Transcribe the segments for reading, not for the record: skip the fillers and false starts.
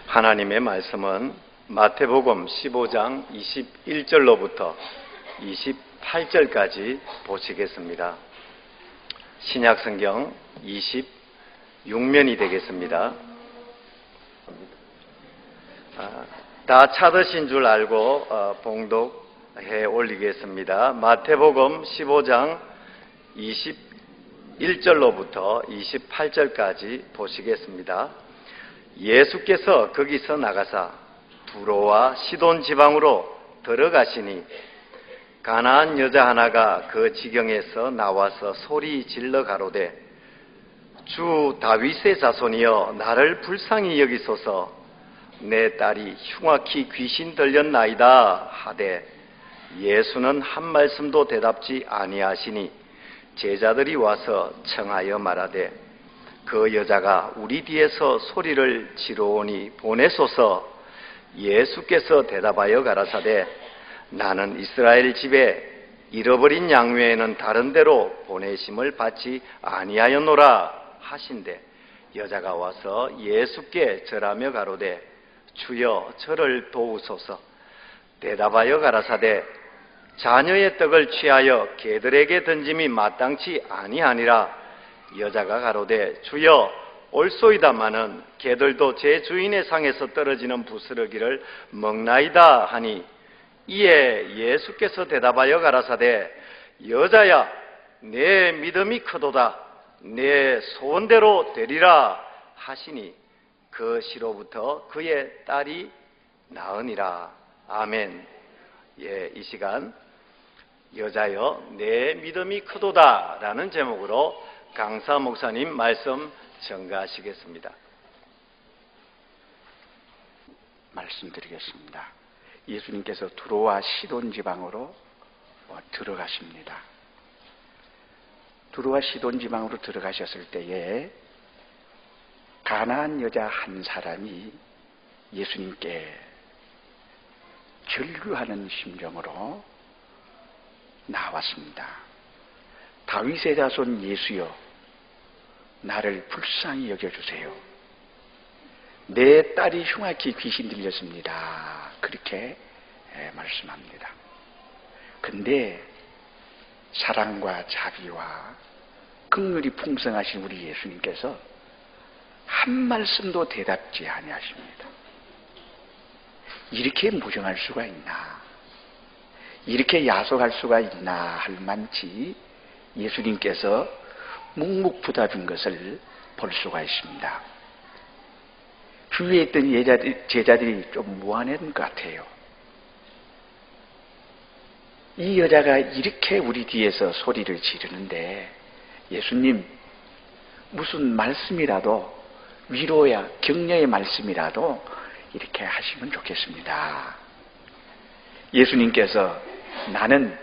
하나님의 말씀은 마태복음 15장 21절로부터 28절까지 보시겠습니다. 신약성경 26면이 되겠습니다. 다 찾으신 줄 알고 봉독해 올리겠습니다. 마태복음 15장 21절로부터 28절까지 보시겠습니다. 예수께서 거기서 나가사 두로와 시돈 지방으로 들어가시니 가나안 여자 하나가 그 지경에서 나와서 소리 질러 가로되 주 다윗의 자손이여 나를 불쌍히 여기소서 내 딸이 흉악히 귀신 들렸나이다 하되 예수는 한 말씀도 대답지 아니하시니 제자들이 와서 청하여 말하되 그 여자가 우리 뒤에서 소리를 지르오니 보내소서. 예수께서 대답하여 가라사대 나는 이스라엘 집에 잃어버린 양 외에는 다른 데로 보내심을 받지 아니하였노라 하신대 여자가 와서 예수께 절하며 가로되 주여 저를 도우소서. 대답하여 가라사대 자녀의 떡을 취하여 개들에게 던짐이 마땅치 아니하니라. 여자가 가로되 주여 옳소이다마는 개들도 제 주인의 상에서 떨어지는 부스러기를 먹나이다 하니 이에 예수께서 대답하여 가라사대 여자야 내 믿음이 크도다 내 소원대로 되리라 하시니 그 시로부터 그의 딸이 나으니라. 아멘. 이 시간 여자여 내 믿음이 크도다 라는 제목으로 강사 목사님 말씀 전가하시겠습니다. 말씀드리겠습니다. 예수님께서 두로와 시돈 지방으로 들어가십니다. 두로와 시돈 지방으로 들어가셨을 때에 가나안 여자 한 사람이 예수님께 절규하는 심정으로 나왔습니다. 다윗의 자손 예수여 나를 불쌍히 여겨주세요. 내 딸이 흉악히 귀신 들렸습니다. 그렇게 말씀합니다. 근데 사랑과 자비와 긍휼이 풍성하신 우리 예수님께서 한 말씀도 대답지 아니하십니다. 이렇게 무정할 수가 있나, 이렇게 야속할 수가 있나 할 만치 예수님께서 묵묵부답인 것을 볼 수가 있습니다. 주위에 있던 제자들이 좀 무안한 것 같아요. 이 여자가 이렇게 우리 뒤에서 소리를 지르는데 예수님 무슨 말씀이라도 위로야 격려의 말씀이라도 이렇게 하시면 좋겠습니다. 예수님께서 나는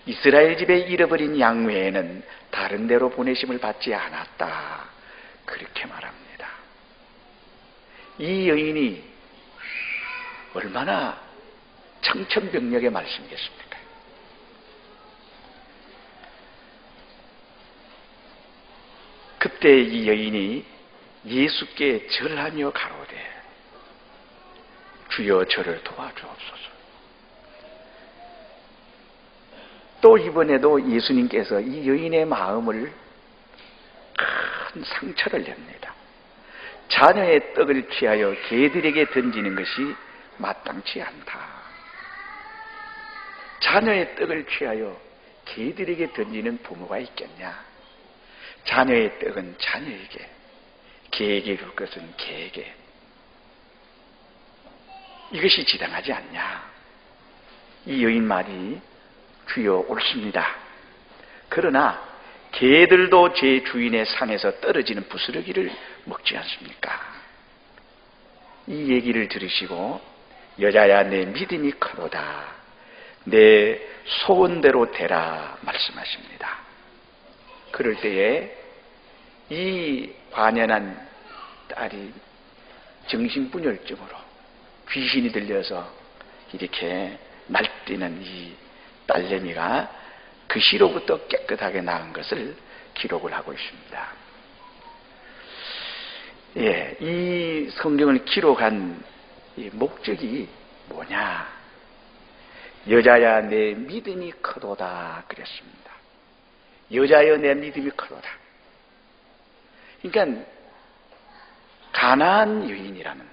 이스라엘 집에 잃어버린 양 외에는 다른 데로 보내심을 받지 않았다. 그렇게 말합니다. 이 여인이 얼마나 청천벽력의 말씀이겠습니까? 그때 이 여인이 예수께 절하며 가로되 주여 저를 도와주옵소서. 또 이번에도 예수님께서 이 여인의 마음을 큰 상처를 냅니다. 자녀의 떡을 취하여 개들에게 던지는 것이 마땅치 않다. 자녀의 떡을 취하여 개들에게 던지는 부모가 있겠냐? 자녀의 떡은 자녀에게, 개에게 줄 것은 개에게. 이것이 지당하지 않냐? 이 여인 말이 주여 옳습니다. 그러나 개들도 제 주인의 상에서 떨어지는 부스러기를 먹지 않습니까? 이 얘기를 들으시고 여자야 내 믿음이 크도다 내 소원대로 되라 말씀하십니다. 그럴 때에 이 관연한 딸이 정신분열증으로 귀신이 들려서 이렇게 날뛰는 이 딸내미가 그 시로부터 깨끗하게 나은 것을 기록을 하고 있습니다. 예, 이 성경을 기록한 이 목적이 뭐냐? 여자야 내 믿음이 크도다 그랬습니다. 여자여 내 믿음이 크도다. 그러니까 가나안 여인이라는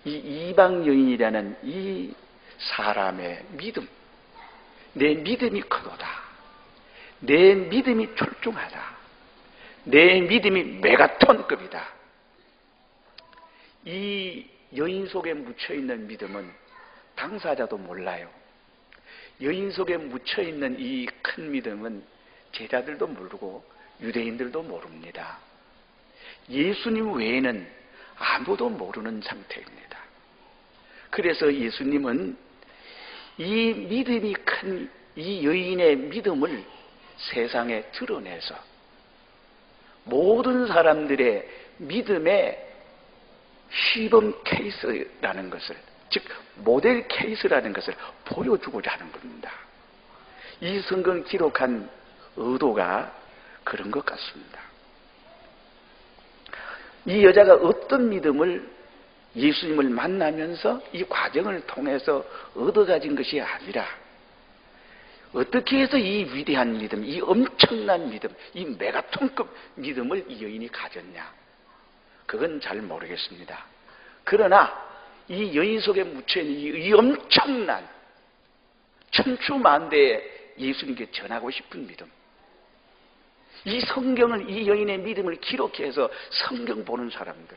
이 이방 여인이라는 이 사람의 믿음, 내 믿음이 크도다. 내 믿음이 출중하다. 내 믿음이 메가톤급이다. 이 여인 속에 묻혀있는 믿음은 당사자도 몰라요. 여인 속에 묻혀있는 이 큰 믿음은 제자들도 모르고 유대인들도 모릅니다. 예수님 외에는 아무도 모르는 상태입니다. 그래서 예수님은 이 믿음이 큰 이 여인의 믿음을 세상에 드러내서 모든 사람들의 믿음의 시범 케이스라는 것을, 즉 모델 케이스라는 것을 보여주고자 하는 겁니다. 이 성경 기록한 의도가 그런 것 같습니다. 이 여자가 어떤 믿음을 예수님을 만나면서 이 과정을 통해서 얻어가진 것이 아니라 어떻게 해서 이 위대한 믿음, 이 엄청난 믿음, 이 메가톤급 믿음을 이 여인이 가졌냐, 그건 잘 모르겠습니다. 그러나 이 여인 속에 묻혀있는 이 엄청난 천추만대에 예수님께 전하고 싶은 믿음, 이 성경을, 이 여인의 믿음을 기록해서 성경 보는 사람들,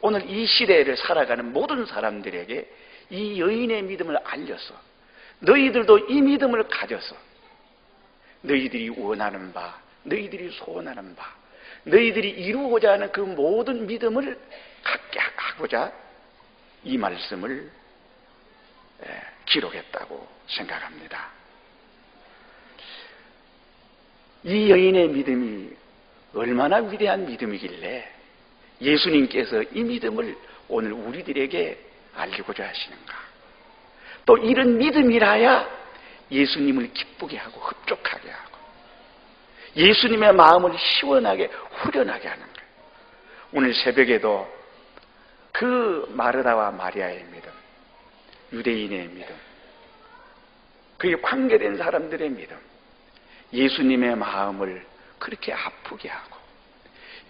오늘 이 시대를 살아가는 모든 사람들에게 이 여인의 믿음을 알려서 너희들도 이 믿음을 가져서 너희들이 원하는 바, 너희들이 소원하는 바, 너희들이 이루고자 하는 그 모든 믿음을 갖게 하고자 이 말씀을 기록했다고 생각합니다. 이 여인의 믿음이 얼마나 위대한 믿음이길래 예수님께서 이 믿음을 오늘 우리들에게 알리고자 하시는가? 또 이런 믿음이라야 예수님을 기쁘게 하고 흡족하게 하고 예수님의 마음을 시원하게 후련하게 하는 거예요. 오늘 새벽에도 그 마르다와 마리아의 믿음, 유대인의 믿음, 그게 관계된 사람들의 믿음, 예수님의 마음을 그렇게 아프게 하고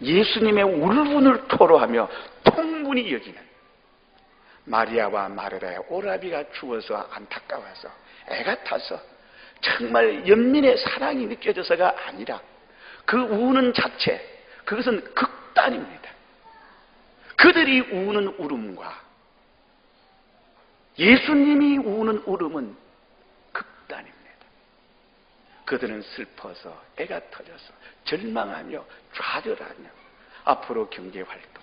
예수님의 울분을 토로하며 통분히 여기는 마리아와 마르다의 오라비가 죽어서 안타까워서 애가 타서 정말 연민의 사랑이 느껴져서가 아니라 그 우는 자체, 그것은 극단입니다. 그들이 우는 울음과 예수님이 우는 울음은 극단입니다. 그들은 슬퍼서 애가 터져서 절망하며 좌절하며 앞으로 경제활동,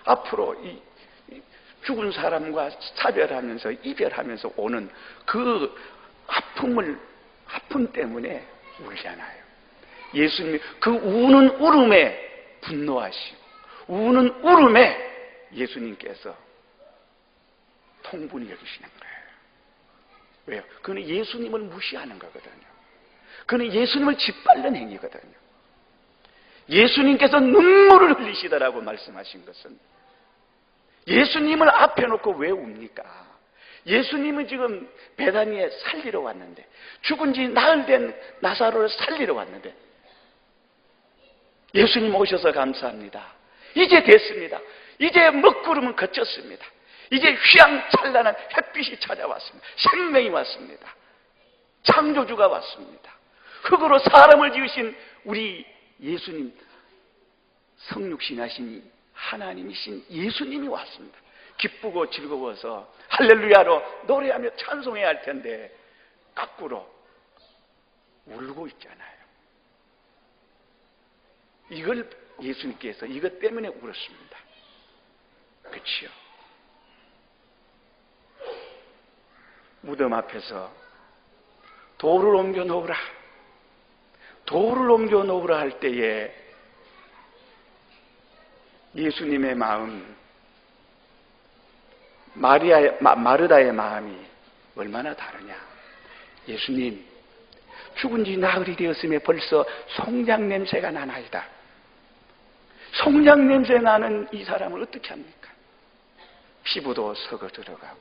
앞으로 이 죽은 사람과 사별하면서 이별하면서 오는 그 아픔 때문에 울잖아요. 예수님이 그 우는 울음에 분노하시고 우는 울음에 예수님께서 통분히 여기시는 거예요. 왜요? 그는 예수님을 무시하는 거거든요. 그는 예수님을 짓밟는 행위거든요. 예수님께서 눈물을 흘리시더라고 말씀하신 것은 예수님을 앞에 놓고 왜 웁니까? 예수님은 지금 베다니에 살리러 왔는데, 죽은 지 나흘 된 나사로를 살리러 왔는데, 예수님 오셔서 감사합니다. 이제 됐습니다. 이제 먹구름은 그쳤습니다. 이제 휘황찬란한 햇빛이 찾아왔습니다. 생명이 왔습니다. 창조주가 왔습니다. 흙으로 사람을 지으신 우리 예수님, 성육신하신 하나님이신 예수님이 왔습니다. 기쁘고 즐거워서 할렐루야로 노래하며 찬송해야 할 텐데 거꾸로 울고 있잖아요. 이걸 예수님께서 이것 때문에 울었습니다. 그렇지요? 무덤 앞에서 돌을 옮겨 놓으라, 돌을 옮겨 놓으라 할 때에 예수님의 마음, 마르다의 마음이 얼마나 다르냐. 예수님, 죽은 지 나흘이 되었음에 벌써 송장 냄새가 나나이다. 송장 냄새 나는 이 사람을 어떻게 합니까? 피부도 썩어 들어가고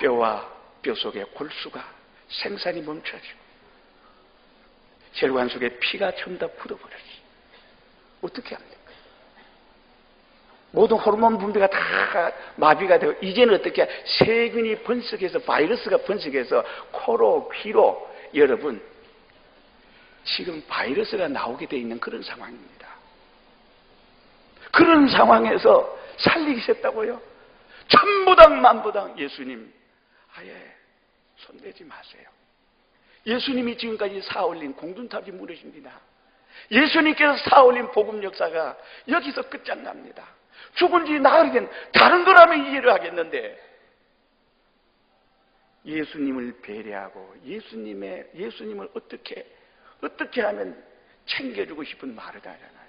뼈와 뼈 속에 골수가 생산이 멈춰지고 혈관 속에 피가 전부 다 굳어버렸어요. 어떻게 합니까? 모든 호르몬 분비가 다 마비가 되고 이제는 어떻게 세균이 번식해서 바이러스가 번식해서 코로 귀로 여러분 지금 바이러스가 나오게 돼 있는 그런 상황입니다. 그런 상황에서 살리겠다고요? 천부당 만부당 예수님 아예 손대지 마세요. 예수님이 지금까지 쌓아올린 공든탑이 무너집니다. 예수님께서 쌓아올린 복음 역사가 여기서 끝장납니다. 죽은 지 나흘이 된 다른 거라면 이해를 하겠는데 예수님을 배려하고 예수님을 어떻게 하면 챙겨주고 싶은 말을 하잖아요.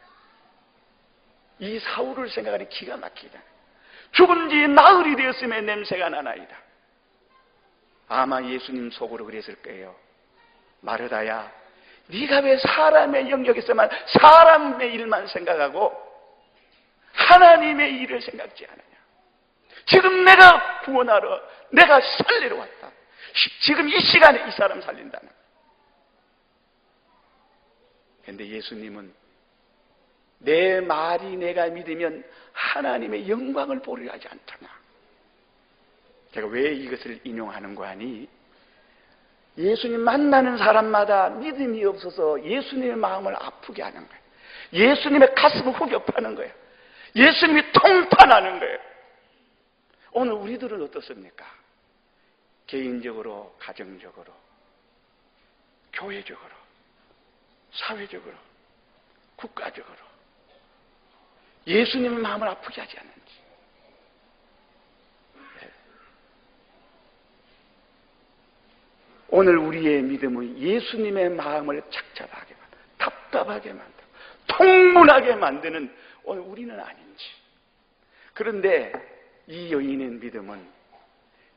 이 사울을 생각하니 기가 막히잖아요. 죽은 지 나흘이 되었음에 냄새가 나나이다. 아마 예수님 속으로 그랬을 거예요. 마르다야, 네가 왜 사람의 영역에서만 사람의 일만 생각하고 하나님의 일을 생각지 않느냐. 지금 내가 구원하러 내가 살리러 왔다. 지금 이 시간에 이 사람 살린다는. 그런데 예수님은 내 말이 내가 믿으면 하나님의 영광을 보리라 하지 않더냐. 제가 왜 이것을 인용하는 거 아니? 예수님 만나는 사람마다 믿음이 없어서 예수님의 마음을 아프게 하는 거예요. 예수님의 가슴을 후벼파는 거예요. 예수님이 통탄하는 거예요. 오늘 우리들은 어떻습니까? 개인적으로, 가정적으로, 교회적으로, 사회적으로, 국가적으로 예수님의 마음을 아프게 하지 않는지. 오늘 우리의 믿음은 예수님의 마음을 착잡하게 만들고 답답하게 만들고 통문하게 만드는 오늘 우리는 아닌지. 그런데 이 여인의 믿음은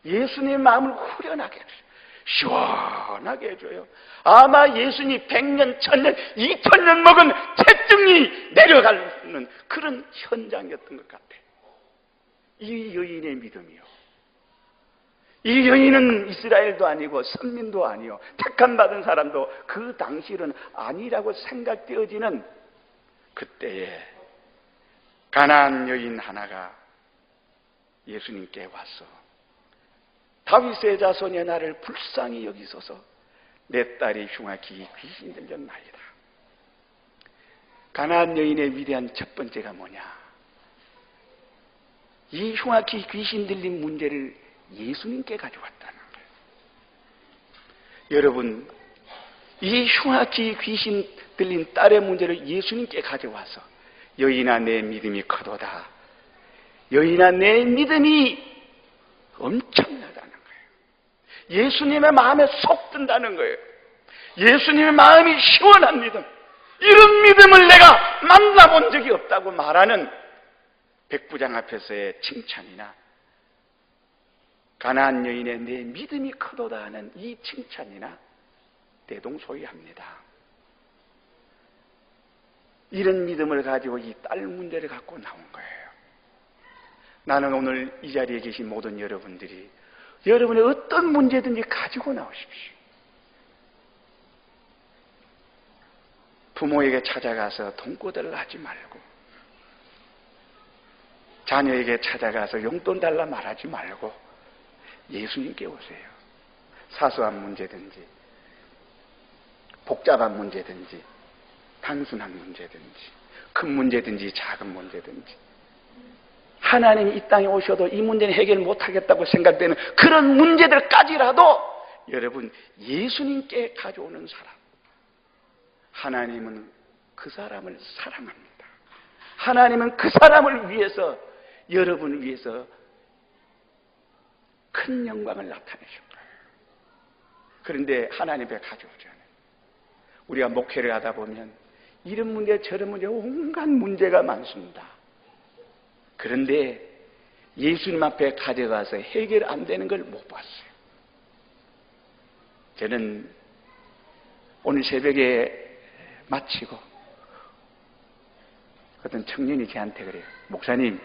예수님의 마음을 후련하게 해줘요. 시원하게 해줘요. 아마 예수님이 100년, 1000년, 2000년 먹은 태증이 내려가는 그런 현장이었던 것 같아요. 이 여인의 믿음이요. 이 여인은 이스라엘도 아니고 선민도 아니요 택함받은 사람도 그 당시는 아니라고 생각되어지는 그때에 가나안 여인 하나가 예수님께 와서 다윗의 자손의 나를 불쌍히 여기소서 내 딸이 흉악히 귀신 들렸나이다. 가나안 여인의 위대한 첫 번째가 뭐냐? 이 흉악히 귀신 들린 문제를 예수님께 가져왔다는 거예요. 여러분, 이 흉악히 귀신 들린 딸의 문제를 예수님께 가져와서 여인아 내 믿음이 크도다. 여인아 내 믿음이 엄청나다는 거예요. 예수님의 마음에 쏙 든다는 거예요. 예수님의 마음이 시원한 믿음. 이런 믿음을 내가 만나본 적이 없다고 말하는 백부장 앞에서의 칭찬이나 가나안 여인의 내 믿음이 크도다 하는 이 칭찬이나 대동소이합니다. 이런 믿음을 가지고 이 딸 문제를 갖고 나온 거예요. 나는 오늘 이 자리에 계신 모든 여러분들이 여러분의 어떤 문제든지 가지고 나오십시오. 부모에게 찾아가서 돈꿔달라 하지 말고 자녀에게 찾아가서 용돈 달라 말하지 말고 예수님께 오세요. 사소한 문제든지 복잡한 문제든지 단순한 문제든지 큰 문제든지 작은 문제든지 하나님이 이 땅에 오셔도 이 문제는 해결 못하겠다고 생각되는 그런 문제들까지라도 여러분 예수님께 가져오는 사람, 하나님은 그 사람을 사랑합니다. 하나님은 그 사람을 위해서 여러분을 위해서 큰 영광을 나타내신 거예요. 그런데 하나님 앞에 가져오잖아요. 우리가 목회를 하다 보면 이런 문제 저런 문제 온갖 문제가 많습니다. 그런데 예수님 앞에 가져가서 해결 안 되는 걸 못 봤어요. 저는 오늘 새벽에 마치고 어떤 청년이 저한테 그래요. 목사님,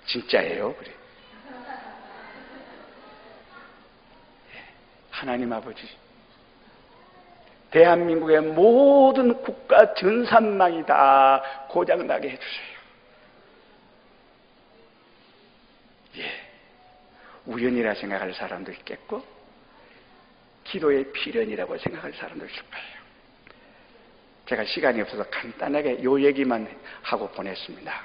진짜예요? 그래. 하나님 아버지, 대한민국의 모든 국가 전산망이 다 고장나게 해주세요. 우연이라 생각할 사람도 있겠고 기도의 필연이라고 생각할 사람도 있을 거예요. 제가 시간이 없어서 간단하게 요 얘기만 하고 보냈습니다.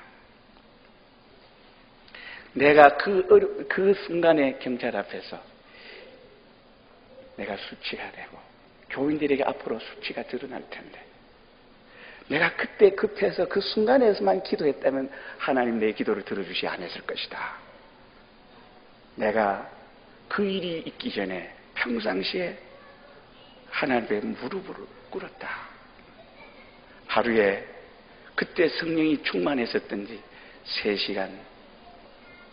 내가 그 순간에 경찰 앞에서 내가 수치가 되고 교인들에게 앞으로 수치가 드러날 텐데 내가 그때 급해서 그 순간에서만 기도했다면 하나님 내 기도를 들어주지 않았을 것이다. 내가 그 일이 있기 전에 평상시에 하나님의 무릎을 꿇었다. 하루에 그때 성령이 충만했었던지 3시간,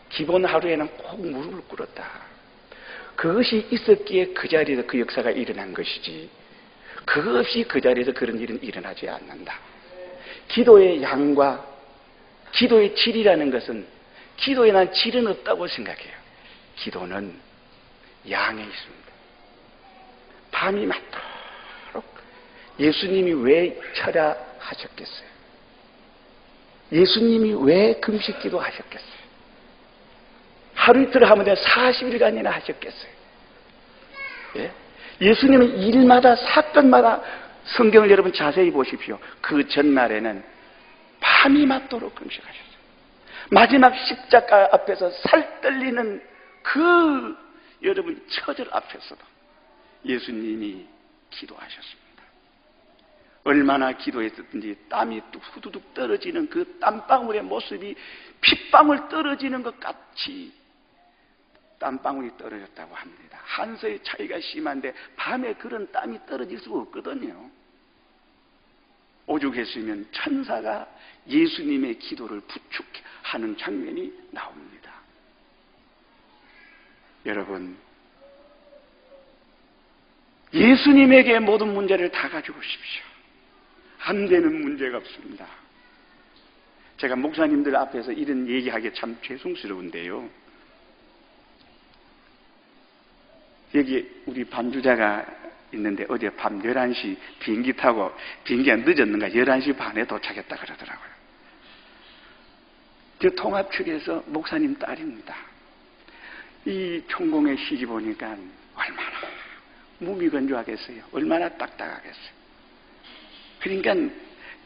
기본 하루에는 꼭 무릎을 꿇었다. 그것이 있었기에 그 자리에서 그 역사가 일어난 것이지 그것 없이 그 자리에서 그런 일은 일어나지 않는다. 기도의 양과 기도의 질이라는 것은 기도에 난 질은 없다고 생각해요. 기도는 양에 있습니다. 밤이 맞도록 예수님이 왜 철야하셨겠어요? 예수님이 왜 금식기도 하셨겠어요? 하루 이틀 하면 40일간이나 하셨겠어요? 예? 예수님은 일마다 사건마다 성경을 여러분 자세히 보십시오. 그 전날에는 밤이 맞도록 금식하셨어요. 마지막 십자가 앞에서 살 떨리는 그 여러분 처절 앞에서도 예수님이 기도하셨습니다. 얼마나 기도했었든지 땀이 후두둑 떨어지는 그 땀방울의 모습이 핏방울 떨어지는 것 같이 땀방울이 떨어졌다고 합니다. 한서의 차이가 심한데 밤에 그런 땀이 떨어질 수가 없거든요. 오죽했으면 천사가 예수님의 기도를 부축하는 장면이 나옵니다. 여러분, 예수님에게 모든 문제를 다 가지고 오십시오. 안 되는 문제가 없습니다. 제가 목사님들 앞에서 이런 얘기하기 참 죄송스러운데요. 여기 우리 반주자가 있는데 어제 밤 11시 비행기 타고 비행기가 늦었는가 11시 반에 도착했다 그러더라고요. 저 통합 측에서 목사님 딸입니다. 이 총공에 시집 오니까 얼마나 무미건조하겠어요. 얼마나 딱딱하겠어요. 그러니까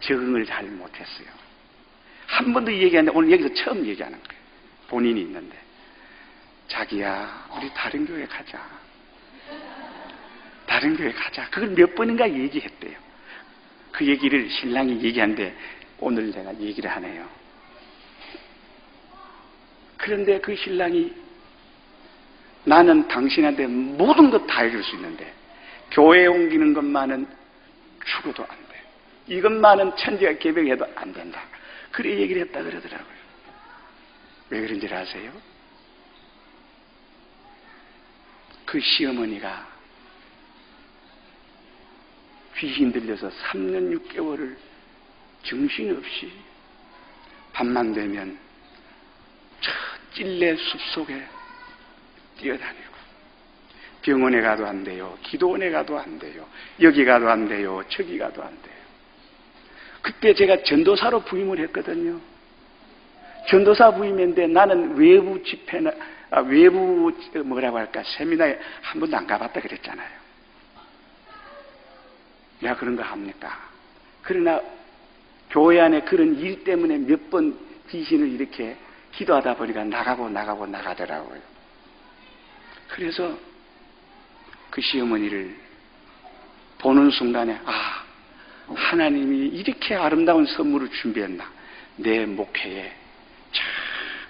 적응을 잘 못했어요. 한 번도 얘기하는데 오늘 여기서 처음 얘기하는 거예요. 본인이 있는데 자기야 우리 다른 교회 가자. 다른 교회 가자. 그걸 몇 번인가 얘기했대요. 그 얘기를 신랑이 얘기하는데 오늘 내가 얘기를 하네요. 그런데 그 신랑이 나는 당신한테 모든 것 다 해줄 수 있는데 교회에 옮기는 것만은 죽어도 안 돼. 이것만은 천지가 개벽해도 안 된다. 그래 얘기를 했다 그러더라고요. 왜 그런지 아세요? 그 시어머니가 귀신 들려서 3년 6개월을 정신없이 밤만 되면 저 찔레 숲속에 뛰어다니고 병원에 가도 안 돼요. 기도원에 가도 안 돼요. 여기 가도 안 돼요. 저기 가도 안 돼요. 그때 제가 전도사로 부임을 했거든요. 전도사 부임했는데 나는 외부 집회나 외부 뭐라고 할까 세미나에 한 번도 안 가봤다 그랬잖아요. 내가 그런 거 합니까? 그러나 교회 안에 그런 일 때문에 몇 번 귀신을 이렇게 기도하다 보니까 나가더라고요. 그래서 그 시어머니를 보는 순간에 하나님이 이렇게 아름다운 선물을 준비했나. 내 목회에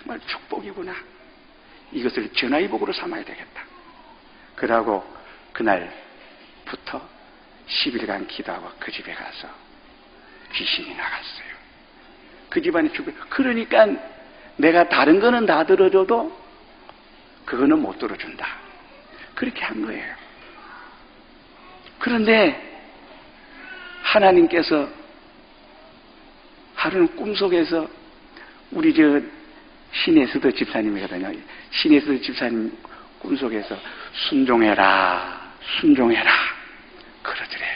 정말 축복이구나. 이것을 전화위복으로 삼아야 되겠다. 그러고 그날부터 10일간 기도하고 그 집에 가서 귀신이 나갔어요. 그 집안에 죽어요. 그러니까 내가 다른 거는 다 들어줘도 그거는 못 들어준다. 그렇게 한 거예요. 그런데 하나님께서 하루는 꿈속에서 우리 신혜수도 집사님이거든요. 신혜수 집사님 꿈속에서 순종해라, 순종해라 그러더래.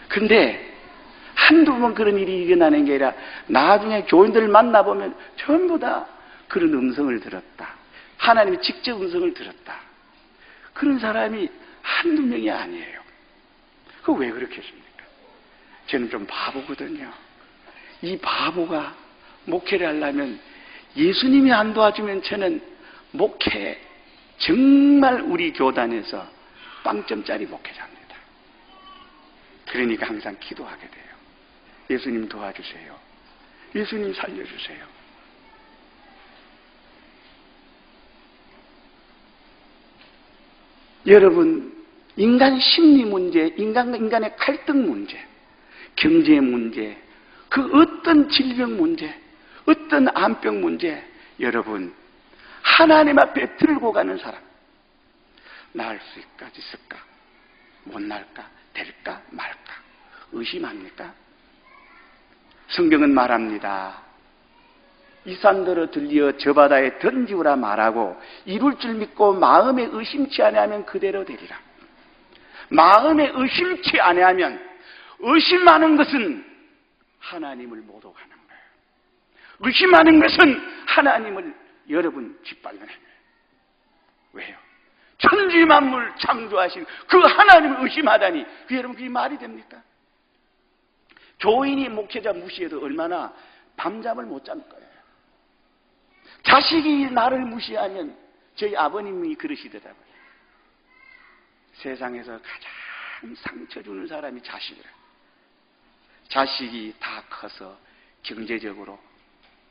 근데 한두 번 그런 일이 일어나는 게 아니라 나중에 교인들을 만나보면 전부 다 그런 음성을 들었다. 하나님이 직접 음성을 들었다. 그런 사람이 한두 명이 아니에요. 그거 왜 그렇게 했습니까? 저는 좀 바보거든요. 이 바보가 목회를 하려면 예수님이 안 도와주면 저는 목회 정말 우리 교단에서 빵점짜리 목회자입니다. 그러니까 항상 기도하게 돼요. 예수님 도와주세요. 예수님 살려주세요. 여러분, 인간 심리 문제, 인간의 갈등 문제, 경제 문제, 그 어떤 질병 문제, 어떤 암병 문제, 여러분, 하나님 앞에 들고 가는 사람, 나을 수 있을까? 못 날까? 될까? 말까? 의심합니까? 성경은 말합니다. 이 산더러 들려 저 바다에 던지우라 말하고 이룰 줄 믿고 마음에 의심치 아니하면 그대로 되리라. 마음에 의심치 아니하면, 의심하는 것은 하나님을 못 오가는 거예요. 의심하는 것은 하나님을 여러분 짓밟는 거예요. 왜요? 천지만물 창조하신 그 하나님을 의심하다니, 여러분 그게 말이 됩니까? 교인이 목회자 무시해도 얼마나 밤잠을 못 잠 거예요. 자식이 나를 무시하면 저희 아버님이 그러시더라고요. 세상에서 가장 상처 주는 사람이 자식이라. 자식이 다 커서 경제적으로,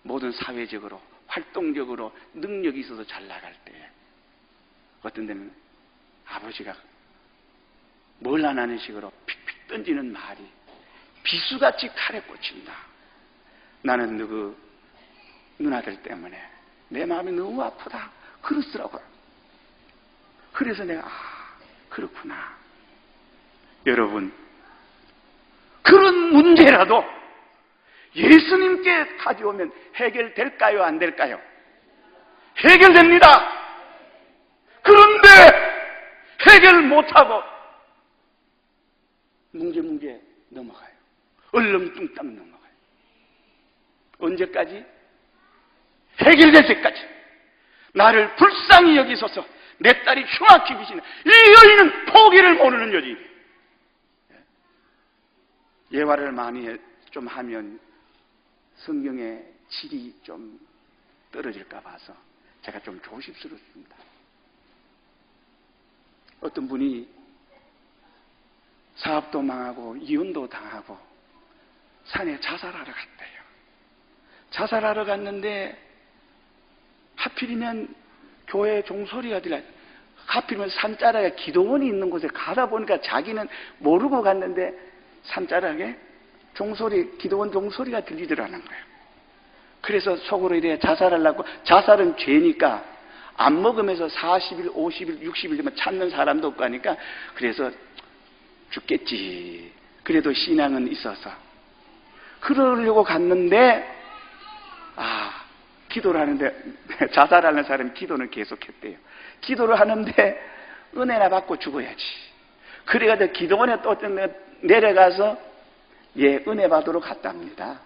모든 사회적으로, 활동적으로 능력이 있어서 잘 나갈 때, 어떤 데는 아버지가 뭘 안 하는 식으로 픽픽 던지는 말이 비수같이 칼에 꽂힌다. 나는 누구 누나들 때문에 내 마음이 너무 아프다. 그러더라고요. 그래서 내가 그렇구나. 여러분, 그런 문제라도 예수님께 가져오면 해결될까요? 안 될까요? 해결됩니다. 그런데 해결 못하고 뭉게뭉게 넘어가요. 얼렁뚱땅 넘어가요. 언제까지? 해결될 때까지. 나를 불쌍히 여기소서. 내 딸이 흉악히 비치는 이 여인은 포기를 모르는 여인. 예화를 많이 좀 하면 성경의 질이 좀 떨어질까 봐서 제가 좀 조심스럽습니다. 어떤 분이 사업도 망하고 이혼도 당하고 산에 자살하러 갔대요. 자살하러 갔는데 하필이면 교회 종소리가 들려요. 하필이면 산자락에 기도원이 있는 곳에 가다 보니까 자기는 모르고 갔는데 산자락에 기도원 종소리가 들리더라는 거예요. 그래서 속으로 이래 자살하려고, 자살은 죄니까 안 먹으면서 40일, 50일, 60일 되면 찾는 사람도 없고 하니까, 그래서 죽겠지. 그래도 신앙은 있어서. 그러려고 갔는데, 기도를 하는데, 자살하는 사람이 기도는 계속했대요. 기도를 하는데, 은혜나 받고 죽어야지. 그래가지고 기도원에 또 내려가서, 은혜 받으러 갔답니다.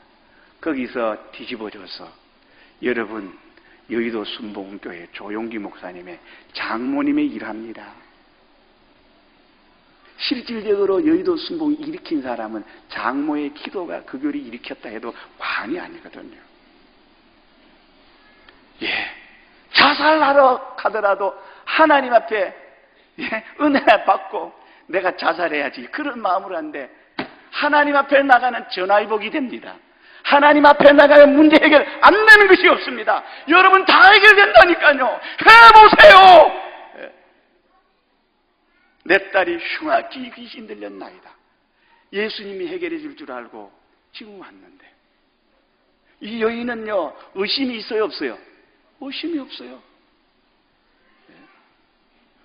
거기서 뒤집어져서, 여러분, 여의도 순복음교회 조용기 목사님의 장모님의 일합니다. 실질적으로 여의도 순복음 일으킨 사람은 장모의 기도가 그 교회를 일으켰다 해도 과언이 아니거든요. 자살하러 가더라도 하나님 앞에 은혜 받고 내가 자살해야지, 그런 마음으로 하는데 하나님 앞에 나가는 전화위복이 됩니다. 하나님 앞에 나가면 문제 해결 안 되는 것이 없습니다. 여러분, 다 해결된다니까요. 해보세요. 내 딸이 흉악히 귀신 들렸나이다. 예수님이 해결해 줄 줄 알고 지금 왔는데, 이 여인은요, 의심이 있어요, 없어요? 의심이 없어요.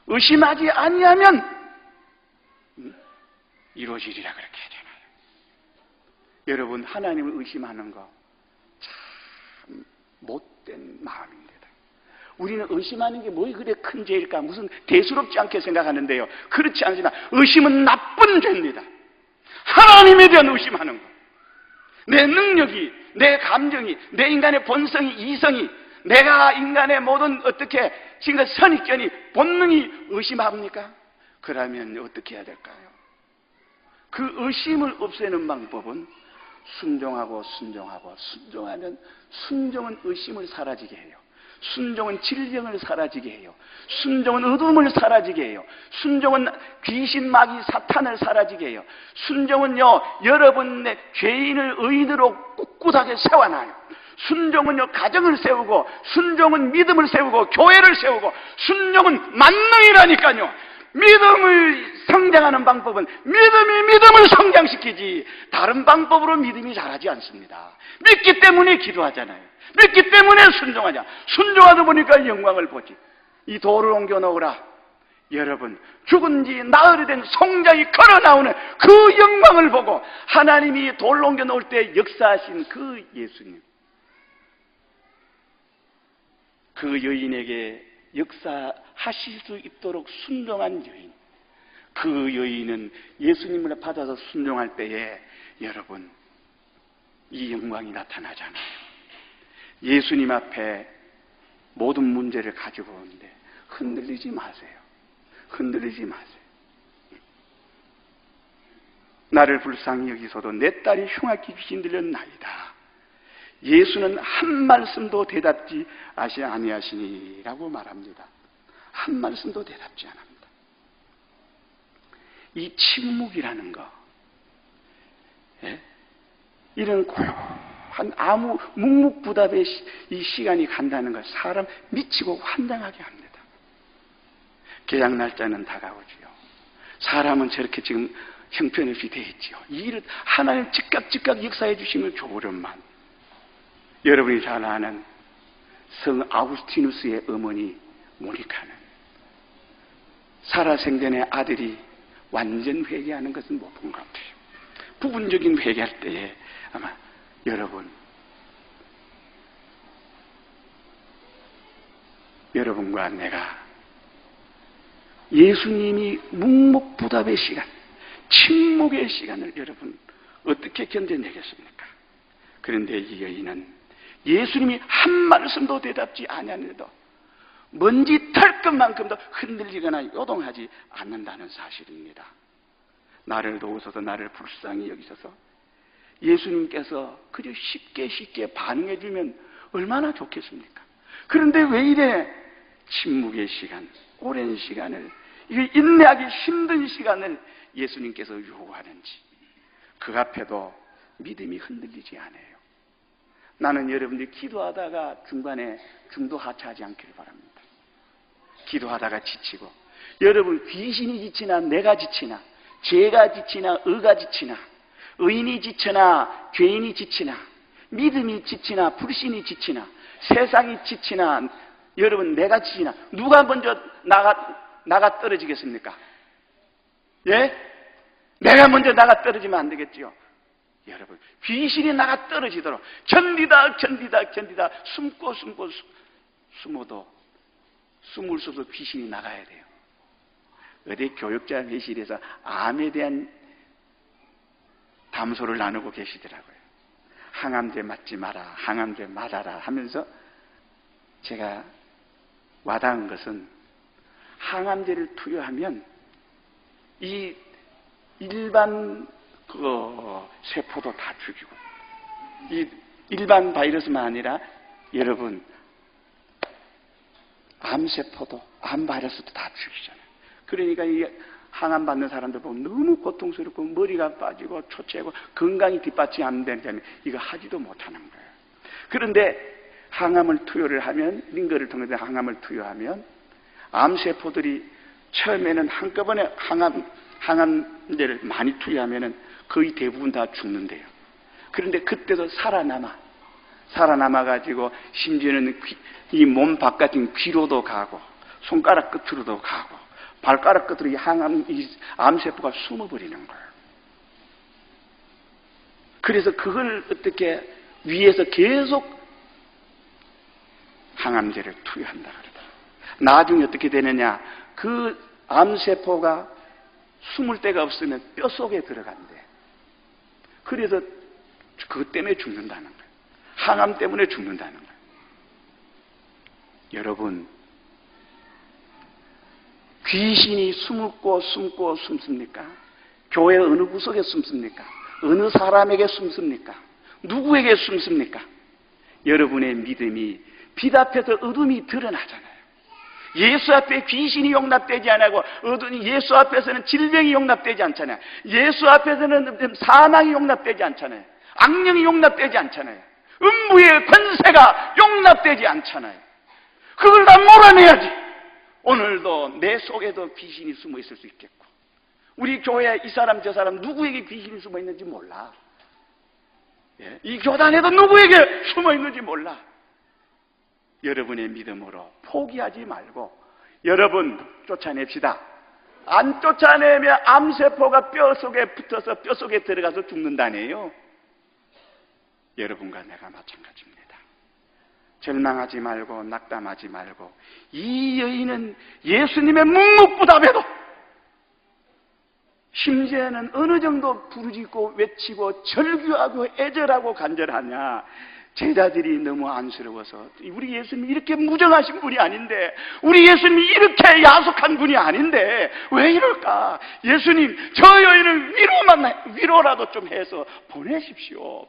의심하지 아니하면 이루어지리라 그렇게 하잖아요. 여러분, 하나님을 의심하는 거 참 못된 마음입니다. 우리는 의심하는 게 뭐 그래 큰 죄일까? 무슨 대수롭지 않게 생각하는데요. 그렇지 않지만 의심은 나쁜 죄입니다. 하나님에 대한 의심하는 거. 내 능력이, 내 감정이, 내 인간의 본성이, 이성이, 내가 인간의 모든 어떻게 지금 선입견이 본능이 의심합니까? 그러면 어떻게 해야 될까요? 그 의심을 없애는 방법은 순종하고 순종하고 순종하면 순종은 의심을 사라지게 해요. 순종은 질병을 사라지게 해요. 순종은 어둠을 사라지게 해요. 순종은 귀신, 마귀, 사탄을 사라지게 해요. 순종은요, 여러분의 죄인을 의인으로 꿋꿋하게 세워놔요. 순종은요, 가정을 세우고, 순종은 믿음을 세우고, 교회를 세우고, 순종은 만능이라니까요. 믿음을 성장하는 방법은 믿음이 믿음을 성장시키지 다른 방법으로 믿음이 자라지 않습니다. 믿기 때문에 기도하잖아요. 믿기 때문에 순종하냐. 순종하다 보니까 영광을 보지. 이 돌을 옮겨 놓으라. 여러분, 죽은 지 나흘이 된 송장이 걸어 나오는 그 영광을 보고 하나님이 돌을 옮겨 놓을 때 역사하신 그 예수님, 그 여인에게 역사하실 수 있도록 순종한 여인, 그 여인은 예수님을 받아서 순종할 때에 여러분, 이 영광이 나타나잖아요. 예수님 앞에 모든 문제를 가지고 오는데 흔들리지 마세요. 흔들리지 마세요. 나를 불쌍히 여기소도 내 딸이 흉악히 귀신 들렸나이다. 예수는 한 말씀도 대답지 아니하시니라고 말합니다. 한 말씀도 대답지 않습니다. 이 침묵이라는 거, 이런 고요한 아무 묵묵부답의 이 시간이 간다는 것, 사람 미치고 환장하게 합니다. 계약 날짜는 다가오지요. 사람은 저렇게 지금 형편없이 되어 있지요. 이 일을 하나님 즉각 역사해 주시면 좋으련만. 여러분이 잘 아는 성 아우구스티누스의 어머니 모니카는 살아생전의 아들이 완전 회개하는 것은 못 본 것 같아요. 부분적인 회개할 때에 아마 여러분과 내가 예수님이 묵묵부답의 시간, 침묵의 시간을 여러분 어떻게 견뎌내겠습니까? 그런데 이 여인은 예수님이 한 말씀도 대답지 아니하는데도 먼지 털 것만큼도 흔들리거나 요동하지 않는다는 사실입니다. 나를 도우소서, 나를 불쌍히 여기셔서 예수님께서 그저 쉽게 반응해 주면 얼마나 좋겠습니까? 그런데 왜 이래 침묵의 시간, 오랜 시간을, 이 인내하기 힘든 시간을 예수님께서 요구하는지 그 앞에도 믿음이 흔들리지 않아요. 나는 여러분들이 기도하다가 중간에 중도 하차하지 않기를 바랍니다. 기도하다가 지치고, 여러분 귀신이 지치나 내가 지치나 죄가 지치나 의가 지치나 의인이 지치나 죄인이 지치나 믿음이 지치나 불신이 지치나 세상이 지치나 여러분 내가 지치나 누가 먼저 나가 떨어지겠습니까? 예? 내가 먼저 나가 떨어지면 안 되겠지요. 여러분, 귀신이 나가 떨어지도록 견디다 숨어도 숨을 수 없어 귀신이 나가야 돼요. 어디 교육자 회실에서 암에 대한 담소를 나누고 계시더라고요. 항암제 맞지 마라, 항암제 맞아라 하면서 제가 와닿은 것은 항암제를 투여하면 이 일반 세포도 다 죽이고, 이 일반 바이러스만 아니라 여러분 암세포도 암 바이러스도 다 죽이잖아요. 그러니까 이 항암 받는 사람들 보면 너무 고통스럽고 머리가 빠지고 초췌하고 건강이 뒷받침이 안 되는 이거 하지도 못하는 거예요. 그런데 항암을 투여를 하면, 링거를 통해서 항암을 투여하면 암세포들이 처음에는 한꺼번에 항암제를 많이 투여하면은 거의 대부분 다 죽는데요. 그런데 그때도 살아남아가지고 심지어는 이 몸 바깥인 귀로도 가고 손가락 끝으로도 가고 발가락 끝으로 이 암세포가 숨어버리는 거예요. 그래서 그걸 어떻게 위에서 계속 항암제를 투여한다 그러더라. 나중에 어떻게 되느냐, 그 암세포가 숨을 데가 없으면 뼛속에 들어간대. 그래서 그것 때문에 죽는다는 거예요. 항암 때문에 죽는다는 거예요. 여러분, 귀신이 숨고 숨습니까? 교회 어느 구석에 숨습니까? 어느 사람에게 숨습니까? 누구에게 숨습니까? 여러분의 믿음이 빛 앞에서 어둠이 드러나잖아요. 예수 앞에 귀신이 용납되지 않고 예수 앞에서는 질병이 용납되지 않잖아요. 예수 앞에서는 사망이 용납되지 않잖아요. 악령이 용납되지 않잖아요. 음부의 권세가 용납되지 않잖아요. 그걸 다 몰아내야지. 오늘도 내 속에도 귀신이 숨어 있을 수 있겠고, 우리 교회에 이 사람 저 사람 누구에게 귀신이 숨어 있는지 몰라. 이 교단에도 누구에게 숨어 있는지 몰라. 여러분의 믿음으로 포기하지 말고 여러분 쫓아냅시다. 안 쫓아내면 암세포가 뼈 속에 붙어서 뼈 속에 들어가서 죽는다네요. 여러분과 내가 마찬가지입니다. 절망하지 말고 낙담하지 말고, 이 여인은 예수님의 묵묵부답에도 심지어는 어느 정도 부르짖고 외치고 절규하고 애절하고 간절하냐. 제자들이 너무 안쓰러워서, 우리 예수님이 이렇게 무정하신 분이 아닌데, 우리 예수님이 이렇게 야속한 분이 아닌데 왜 이럴까? 예수님, 저 여인을 위로라도 좀 해서 보내십시오.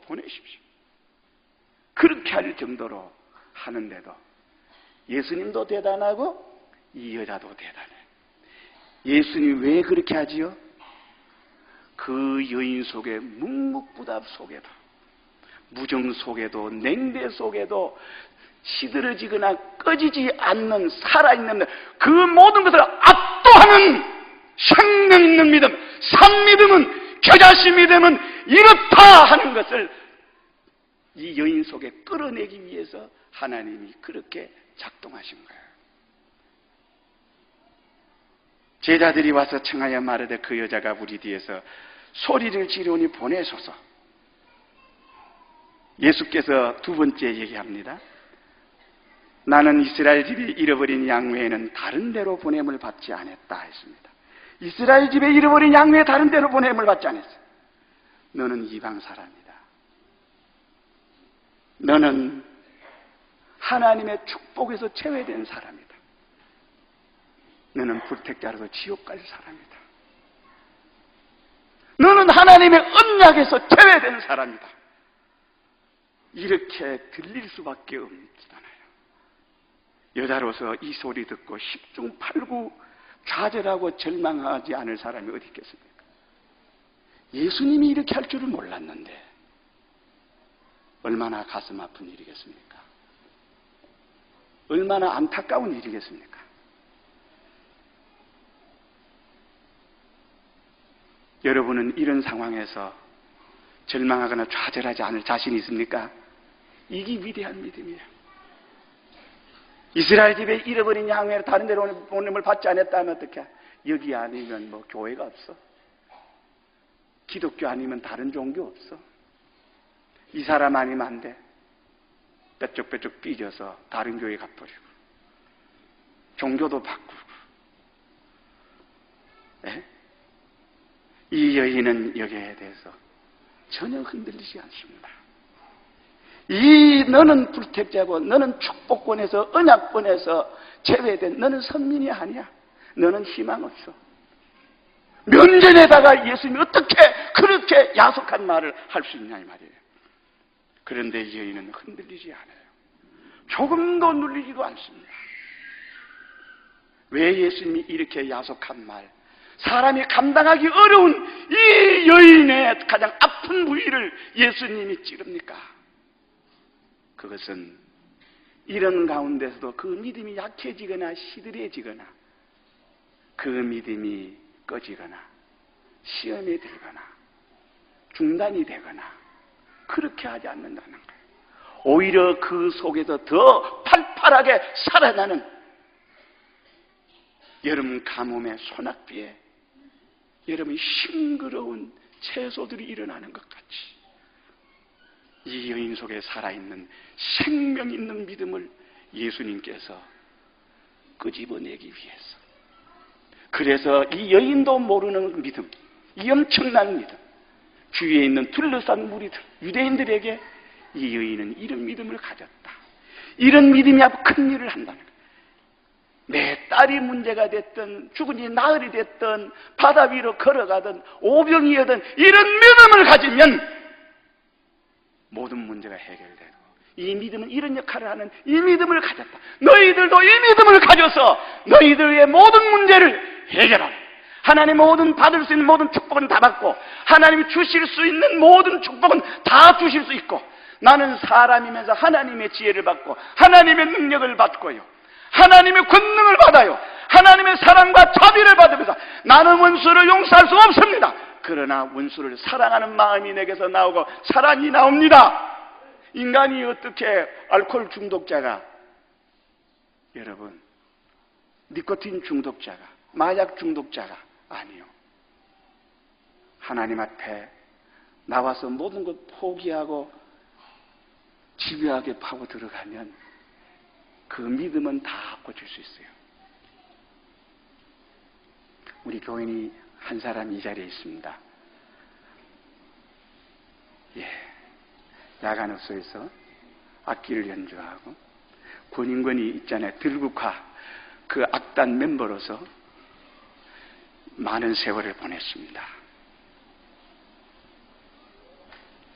그렇게 할 정도로 하는데도 예수님도 대단하고 이 여자도 대단해. 예수님 왜 그렇게 하지요? 그 여인 속에 묵묵부답 속에도, 무정 속에도, 냉대 속에도 시들어지거나 꺼지지 않는 살아있는 그 모든 것을 압도하는 생명 있는 믿음, 산 믿음은, 겨자씨 믿음은 이렇다 하는 것을 이 여인 속에 끌어내기 위해서 하나님이 그렇게 작동하신 거예요. 제자들이 와서 청하여 말하되 그 여자가 우리 뒤에서 소리를 지르니 보내소서. 예수께서 두 번째 얘기합니다. 나는 이스라엘 집이 잃어버린 양 외에는 다른 데로 보냄을 받지 않았다 했습니다. 이스라엘 집에 잃어버린 양 외에 다른 데로 보냄을 받지 않았어요. 너는 이방 사람이다. 너는 하나님의 축복에서 제외된 사람이다. 너는 불택자로서 지옥 갈 사람이다. 너는 하나님의 언약에서 제외된 사람이다. 이렇게 들릴 수밖에 없잖아요. 여자로서 이 소리 듣고 10중 8구 좌절하고 절망하지 않을 사람이 어디 있겠습니까? 예수님이 이렇게 할 줄은 몰랐는데 얼마나 가슴 아픈 일이겠습니까? 얼마나 안타까운 일이겠습니까? 여러분은 이런 상황에서 절망하거나 좌절하지 않을 자신이 있습니까? 이게 위대한 믿음이에요. 이스라엘 집에 잃어버린 양회를 다른 데로 보냄을 받지 않았다면 어떡해? 여기 아니면 뭐 교회가 없어. 기독교 아니면 다른 종교 없어. 이 사람 아니면 안 돼. 빼쪽빼쪽 삐져서 다른 교회 가버리고 종교도 바꾸고. 에? 이 여인은 여기에 대해서 전혀 흔들리지 않습니다. 너는 불택자고 너는 축복권에서 언약권에서 제외된, 너는 선민이 아니야. 너는 희망 없어. 면전에다가 예수님이 어떻게 그렇게 야속한 말을 할 수 있냐 이 말이에요. 그런데 이 여인은 흔들리지 않아요. 조금도 눌리지도 않습니다. 왜 예수님이 이렇게 야속한 말, 사람이 감당하기 어려운 이 여인의 가장 아픈 부위를 예수님이 찌릅니까? 그것은 이런 가운데서도 그 믿음이 약해지거나 시들해지거나 그 믿음이 꺼지거나 시험에 들거나 중단이 되거나 그렇게 하지 않는다는 거예요. 오히려 그 속에서 더 팔팔하게 살아나는 여름 가뭄의 소낙비에 여러분 싱그러운 채소들이 일어나는 것 같이 이 여인 속에 살아있는 생명 있는 믿음을 예수님께서 끄집어내기 위해서, 그래서 이 여인도 모르는 믿음, 이 엄청난 믿음, 주위에 있는 둘러싼 무리들, 유대인들에게 이 여인은 이런 믿음을 가졌다. 이런 믿음이 큰 일을 한다는 거예요. 내 딸이 문제가 됐든 죽은이 나흘이 됐든 바다 위로 걸어가든 오병이어든 이런 믿음을 가지면 모든 문제가 해결되고, 이 믿음은 이런 역할을 하는 이 믿음을 가졌다. 너희들도 이 믿음을 가져서 너희들의 모든 문제를 해결하라. 하나님 모든 받을 수 있는 모든 축복은 다 받고, 하나님이 주실 수 있는 모든 축복은 다 주실 수 있고, 나는 사람이면서 하나님의 지혜를 받고 하나님의 능력을 받고요, 하나님의 권능을 받아요. 하나님의 사랑과 자비를 받으면서 나는 원수를 용서할 수 없습니다. 그러나 원수를 사랑하는 마음이 내게서 나오고 사랑이 나옵니다. 인간이 어떻게 알코올 중독자가, 여러분, 니코틴 중독자가, 마약 중독자가 아니요. 하나님 앞에 나와서 모든 것 포기하고 집요하게 파고 들어가면 그 믿음은 다 고칠 수 있어요. 우리 교인이 한 사람 이 자리에 있습니다. 야간업소에서 악기를 연주하고 군인권이 있잖아요. 들국화 그 악단 멤버로서 많은 세월을 보냈습니다.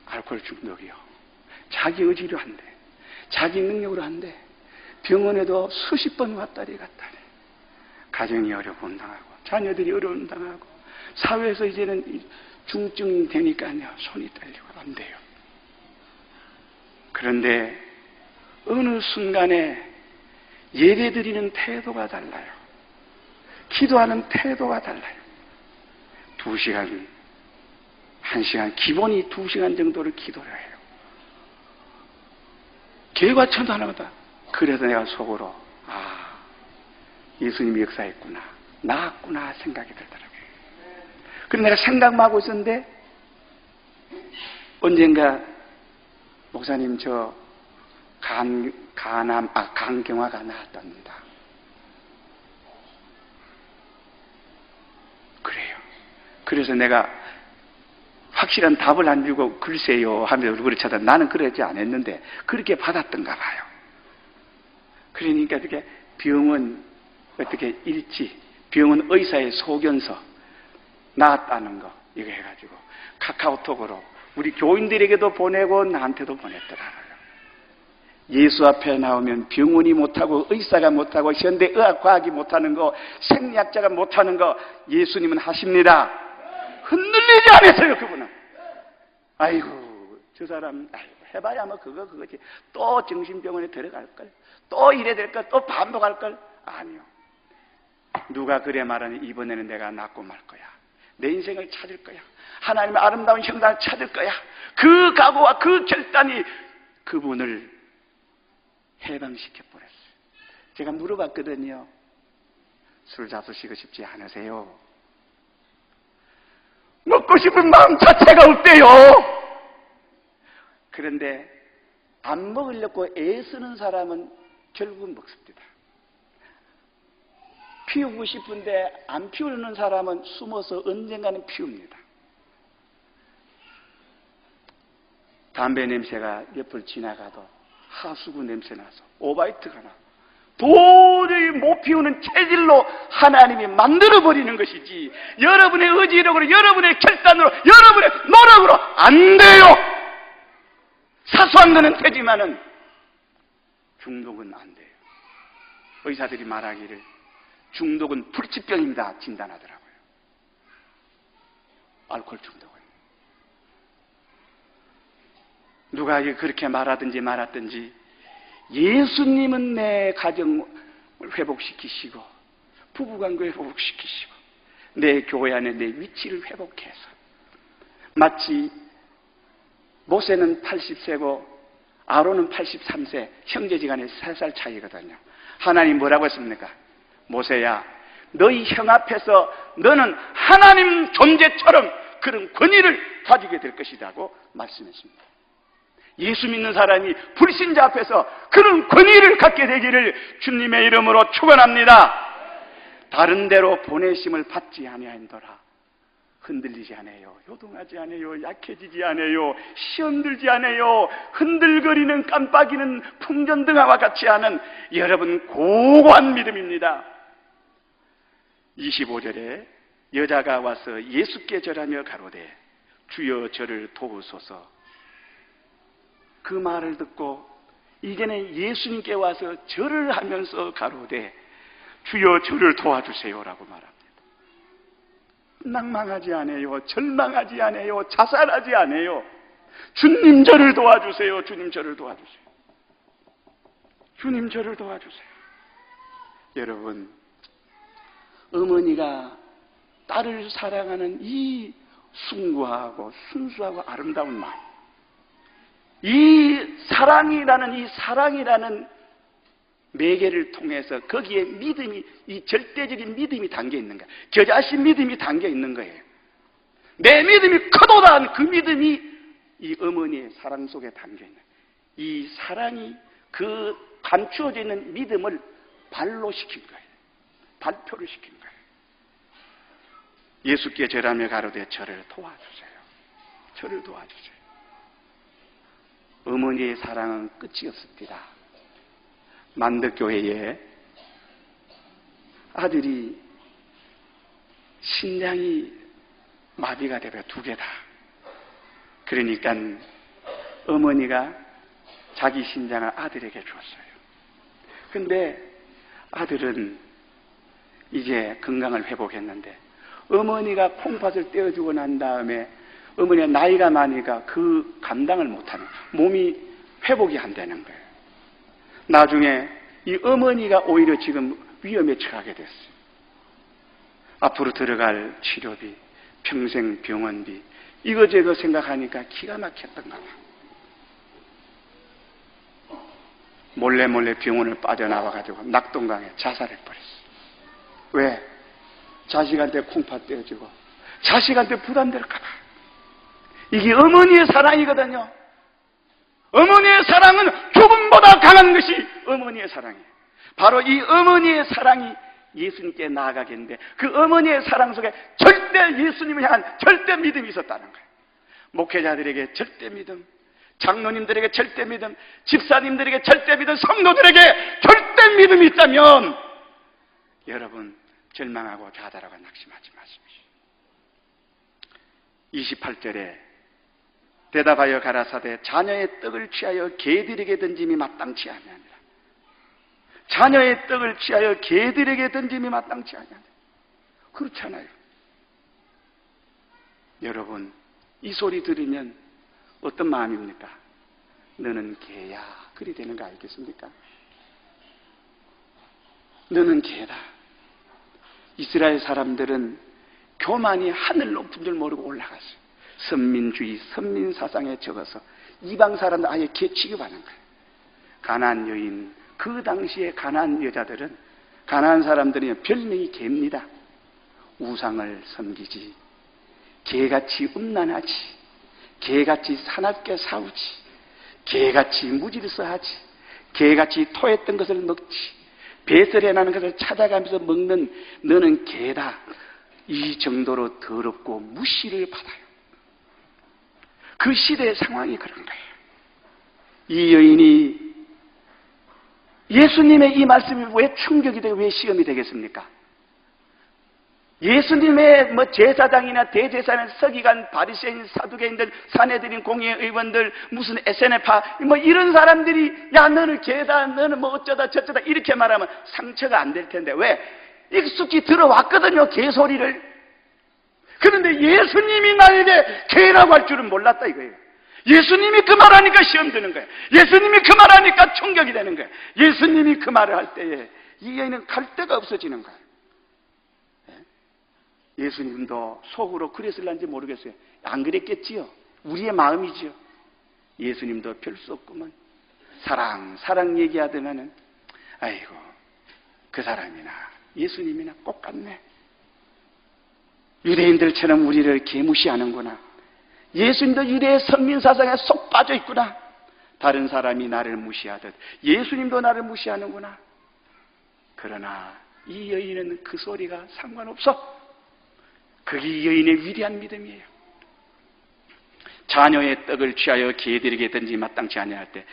알코올 중독이요. 자기 의지로 한대, 자기 능력으로 한대. 병원에도 수십 번 왔다리 갔다리. 가정이 어려움 당하고 자녀들이 어려움 당하고 사회에서 이제는 중증이 되니까요, 손이 떨리고 안 돼요. 그런데 어느 순간에 예배드리는 태도가 달라요. 기도하는 태도가 달라요. 2시간, 1시간, 기본이 2시간 정도를 기도를 해요. 개과 천도 하나마다. 그래서 내가 속으로 예수님이 역사했구나, 나았구나 생각이 들더라고요. 그래서 내가 생각만 하고 있었는데 언젠가 목사님 저 간경화가 나왔답니다. 그래요. 그래서 내가 확실한 답을 안 주고 글쎄요 하면서 얼굴을 쳐다. 나는 그러지 않았는데 그렇게 받았던가 봐요. 그러니까 어떻게 병원 어떻게 일지, 병원 의사의 소견서 나왔다는 거 이거 해가지고 카카오톡으로 우리 교인들에게도 보내고 나한테도 보냈더라고요. 예수 앞에 나오면 병원이 못하고 의사가 못하고 현대의학과학이 못하는 거, 생리학자가 못하는 거 예수님은 하십니다. 흔들리지 않았어요. 그분은. 아이고 저 사람 해봐야 뭐 그거지. 또 정신병원에 들어갈걸, 또 이래 될걸, 또 반복할걸. 아니요. 누가 그래 말하니 이번에는 내가 낫고 말 거야. 내 인생을 찾을 거야. 하나님의 아름다운 형상을 찾을 거야. 그 각오와 그 결단이 그분을 해방시켜버렸어요. 제가 물어봤거든요. 술 잡수시고 싶지 않으세요? 먹고 싶은 마음 자체가 없대요. 그런데 안 먹으려고 애쓰는 사람은 결국은 먹습니다. 피우고 싶은데 안 피우는 사람은 숨어서 언젠가는 피웁니다. 담배 냄새가 옆을 지나가도 하수구 냄새 나서 오바이트가 나 도저히 못 피우는 체질로 하나님이 만들어버리는 것이지, 여러분의 의지력으로, 여러분의 결단으로, 여러분의 노력으로 안 돼요. 사소한 거는 되지만은 중독은 안 돼요. 의사들이 말하기를 중독은 불치병입니다 진단하더라고요. 알코올 중독은. 누가 그렇게 말하든지 말았든지 예수님은 내 가정을 회복시키시고 부부관계 회복시키시고 내 교회 안에 내 위치를 회복해서, 마치 모세는 80세고 아론은 83세, 형제지간에 3살 차이거든요. 하나님 뭐라고 했습니까? 모세야, 너희 형 앞에서 너는 하나님 존재처럼 그런 권위를 가지게 될 것이라고 말씀했습니다. 예수 믿는 사람이 불신자 앞에서 그런 권위를 갖게 되기를 주님의 이름으로 축원합니다. 다른 데로 보내심을 받지 아니하노라. 흔들리지 않아요. 요동하지 않아요. 약해지지 않아요. 시험 들지 않아요. 흔들거리는 깜빡이는 풍전등화와 같이 하는 여러분 고고한 믿음입니다. 25절에 여자가 와서 예수께 절하며 가로되 주여 저를 도우소서. 그 말을 듣고 이제는 예수님께 와서 절을 하면서 가로되 주여 저를 도와주세요라고 말합니다. 낭망하지 않아요. 절망하지 않아요. 자살하지 않아요. 주님 저를 도와주세요. 주님 저를 도와주세요. 주님 저를 도와주세요. 여러분, 어머니가 딸을 사랑하는 이 숭고하고 순수하고 아름다운 마음, 이 사랑이라는 매개를 통해서 거기에 믿음이, 이 절대적인 믿음이 담겨 있는 거예요. 겨자씨 믿음이 담겨 있는 거예요. 내 믿음이 크도다 그 믿음이 이 어머니의 사랑 속에 담겨 있는 거예요. 이 사랑이 그 감추어져 있는 믿음을 발로 시킨 거예요. 발표를 시킨 거예요. 예수께 절하며 가로되 저를 도와주세요. 저를 도와주세요. 어머니의 사랑은 끝이 없습니다. 만덕교회에 아들이 신장이 마비가 되고 2개다. 그러니까 어머니가 자기 신장을 아들에게 줬어요. 근데 아들은 이제 건강을 회복했는데 어머니가 콩팥을 떼어주고 난 다음에 어머니가 나이가 많으니까 그 감당을 못하는, 몸이 회복이 안 되는 거예요. 나중에 이 어머니가 오히려 지금 위험에 처하게 됐어요. 앞으로 들어갈 치료비, 평생 병원비, 이거저거 생각하니까 기가 막혔던가 봐. 몰래 병원을 빠져나와가지고 낙동강에 자살해버렸어요. 왜? 자식한테 콩팥 떼어주고 자식한테 부담될까봐. 이게 어머니의 사랑이거든요. 어머니의 사랑은 죽음보다 강한 것이 어머니의 사랑이에요. 바로 이 어머니의 사랑이 예수님께 나아가겠는데 그 어머니의 사랑 속에 절대 예수님을 향한 절대 믿음이 있었다는 거예요. 목회자들에게 절대 믿음, 장로님들에게 절대 믿음, 집사님들에게 절대 믿음, 성도들에게 절대 믿음이 있다면 여러분 절망하고 좌절하고 낙심하지 마십시오. 28절에 대답하여 가라사대 자녀의 떡을 취하여 개들에게 던짐이 마땅치 아니하니라. 자녀의 떡을 취하여 개들에게 던짐이 마땅치 아니하니라. 그렇잖아요. 여러분 이 소리 들으면 어떤 마음입니까? 너는 개야. 그리 되는 거 알겠습니까? 너는 개다. 이스라엘 사람들은 교만이 하늘 높은 줄 모르고 올라갔어요. 선민주의, 선민사상에 적어서 이방 사람들 아예 개 취급하는 거예요. 가나안 여인, 그 당시에 가나안 여자들은, 가나안 사람들은 별명이 개입니다. 우상을 섬기지, 개같이 음란하지, 개같이 사납게 싸우지, 개같이 무질서하지, 개같이 토했던 것을 먹지, 배설해 나는 것을 찾아가면서 먹는 너는 개다. 이 정도로 더럽고 무시를 받아요. 그 시대의 상황이 그런 거예요. 이 여인이 예수님의 이 말씀이 왜 충격이 되고 왜 시험이 되겠습니까? 예수님의 제사장이나 대제사장, 서기관, 바리새인, 사두개인들, 사내들인 공의회 의원들, 무슨 SNF파 이런 사람들이 야 너는 개다, 너는 어쩌다 저쩌다 이렇게 말하면 상처가 안 될 텐데 왜? 익숙히 들어왔거든요, 개소리를. 그런데 예수님이 나에게 개라고 할 줄은 몰랐다 이거예요. 예수님이 그 말하니까 시험 드는 거예요. 예수님이 그 말하니까 충격이 되는 거예요. 예수님이 그 말을 할 때에 이 여인은 갈 데가 없어지는 거예요. 예수님도 속으로 그랬을런지 모르겠어요. 안 그랬겠지요. 우리의 마음이지요. 예수님도 별 수 없구먼. 사랑 얘기하더만은 아이고 그 사람이나 예수님이나 꼭 같네. 유대인들처럼 우리를 개무시하는구나. 예수님도 유대의 선민사상에 쏙 빠져 있구나. 다른 사람이 나를 무시하듯 예수님도 나를 무시하는구나. 그러나 이 여인은 그 소리가 상관없어. 그게 이 여인의 위대한 믿음이에요. 자녀의 떡을 취하여 개들에게 던지 마땅치 아니할 때